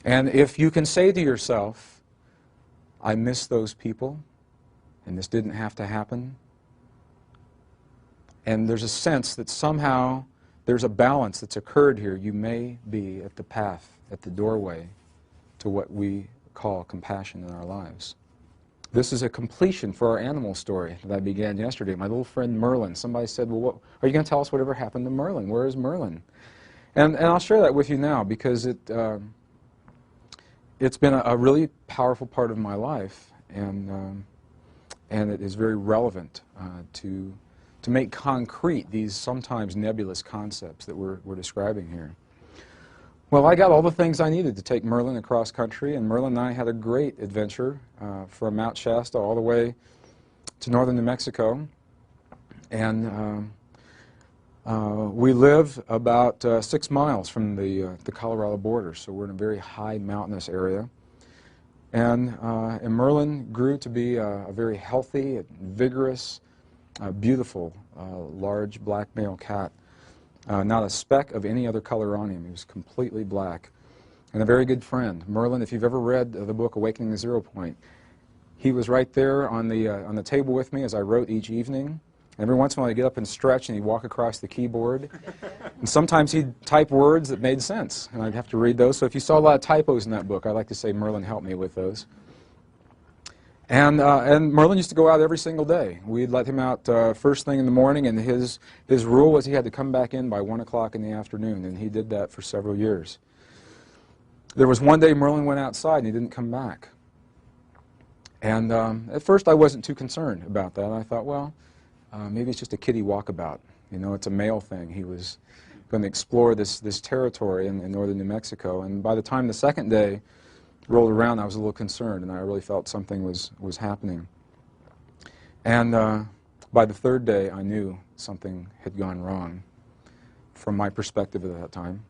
And if you can say to yourself, I miss those people, and this didn't have to happen, and there's a sense that somehow there's a balance that's occurred here, you may be at the path, at the doorway to what we call compassion in our lives. This is a completion for our animal story that I began yesterday. My little friend Merlin, somebody said, well, what, are you going to tell us whatever happened to Merlin? Where is Merlin? And I'll share that with you now because it's been a really powerful part of my life, and it is very relevant to make concrete these sometimes nebulous concepts that we're describing here. Well, I got all the things I needed to take Merlin across country, and Merlin and I had a great adventure from Mount Shasta all the way to northern New Mexico. And we live about 6 miles from the Colorado border, so we're in a very high mountainous area. And Merlin grew to be a very healthy, vigorous, beautiful, large black male cat. Not a speck of any other color on him. He was completely black. And a very good friend. Merlin, if you've ever read the book Awakening the Zero Point, he was right there on the table with me as I wrote each evening. Every once in a while he'd get up and stretch and he'd walk across the keyboard. And sometimes he'd type words that made sense, and I'd have to read those. So if you saw a lot of typos in that book, I like to say Merlin helped me with those. And Merlin used to go out every single day. We'd let him out first thing in the morning, and his rule was he had to come back in by 1 o'clock in the afternoon, and he did that for several years. There was one day Merlin went outside and he didn't come back. And at first I wasn't too concerned about that. I thought, well, maybe it's just a kiddie walkabout. You know, it's a male thing. He was going to explore this territory in northern New Mexico. And by the time the second day rolled around, I was a little concerned, and I really felt something was happening. And by the third day, I knew something had gone wrong from my perspective at that time.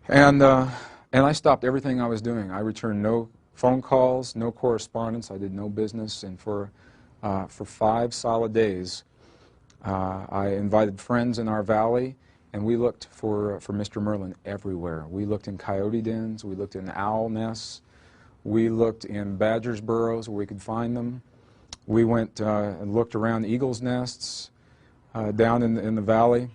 And I stopped everything I was doing. I returned no phone calls, no correspondence. I did no business. And for 5 solid days, I invited friends in our valley, and we looked for Mr. Merlin everywhere. We looked in coyote dens, we looked in owl nests, we looked in badgers' burrows where we could find them. We went and looked around eagles' nests down in the valley.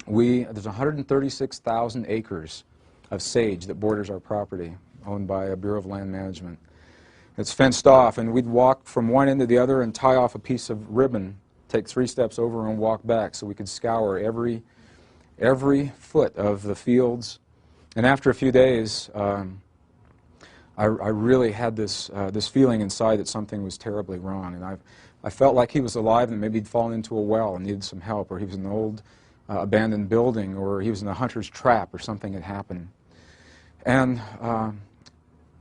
There's 136,000 acres of sage that borders our property, owned by a Bureau of Land Management. It's fenced off, and we'd walk from one end to the other and tie off a piece of ribbon, take 3 steps over and walk back so we could scour every foot of the fields. And after a few days, I really had this feeling inside that something was terribly wrong. And I felt like he was alive and maybe he'd fallen into a well and needed some help, or he was in an old abandoned building, or he was in a hunter's trap, or something had happened. And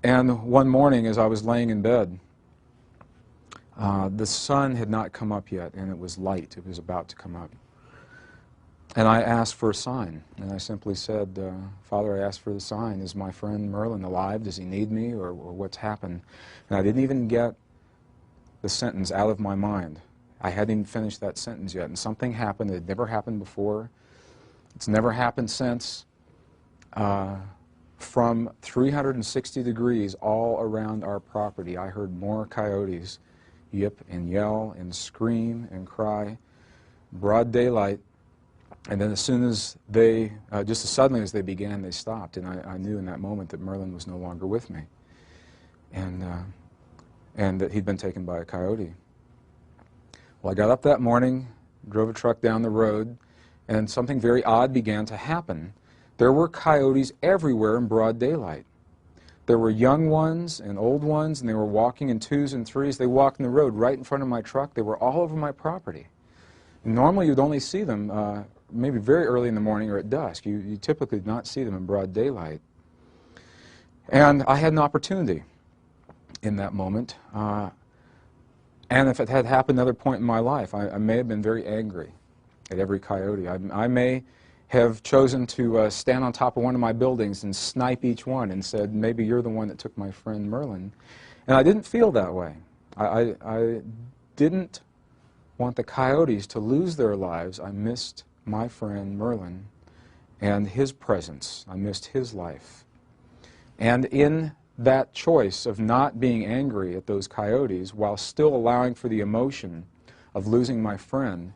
one morning as I was laying in bed, the sun had not come up yet, and it was light. It was about to come up. And I asked for a sign, and I simply said, Father, I asked for the sign. Is my friend Merlin alive? Does he need me, or what's happened? And I didn't even get the sentence out of my mind. I hadn't even finished that sentence yet, and something happened that had never happened before. It's never happened since. From 360 degrees all around our property, I heard more coyotes yip and yell and scream and cry, broad daylight. And then as soon as they, just as suddenly as they began, they stopped. And I knew in that moment that Merlin was no longer with me, and that he'd been taken by a coyote. Well, I got up that morning, drove a truck down the road, and something very odd began to happen. There were coyotes everywhere in broad daylight. There were young ones and old ones, and they were walking in 2s and 3s. They walked in the road right in front of my truck. They were all over my property. And normally you'd only see them maybe very early in the morning or at dusk. You typically did not see them in broad daylight. And I had an opportunity in that moment. And if it had happened at another point in my life, I may have been very angry at every coyote. I may have chosen to stand on top of one of my buildings and snipe each one and said, maybe you're the one that took my friend Merlin. And I didn't feel that way. I didn't want the coyotes to lose their lives, I missed my friend Merlin and his presence. I missed his life. And in that choice of not being angry at those coyotes while still allowing for the emotion of losing my friend,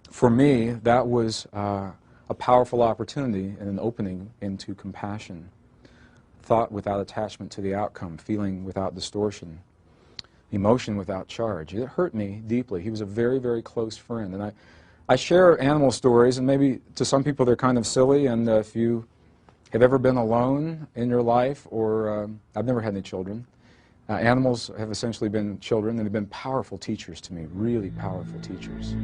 for me, that was a powerful opportunity and an opening into compassion. Thought without attachment to the outcome, feeling without distortion, emotion without charge. It hurt me deeply. He was a very, very close friend. And I share animal stories, and maybe to some people they're kind of silly, and if you have ever been alone in your life, or I've never had any children, animals have essentially been children, and they've been powerful teachers to me, really powerful teachers.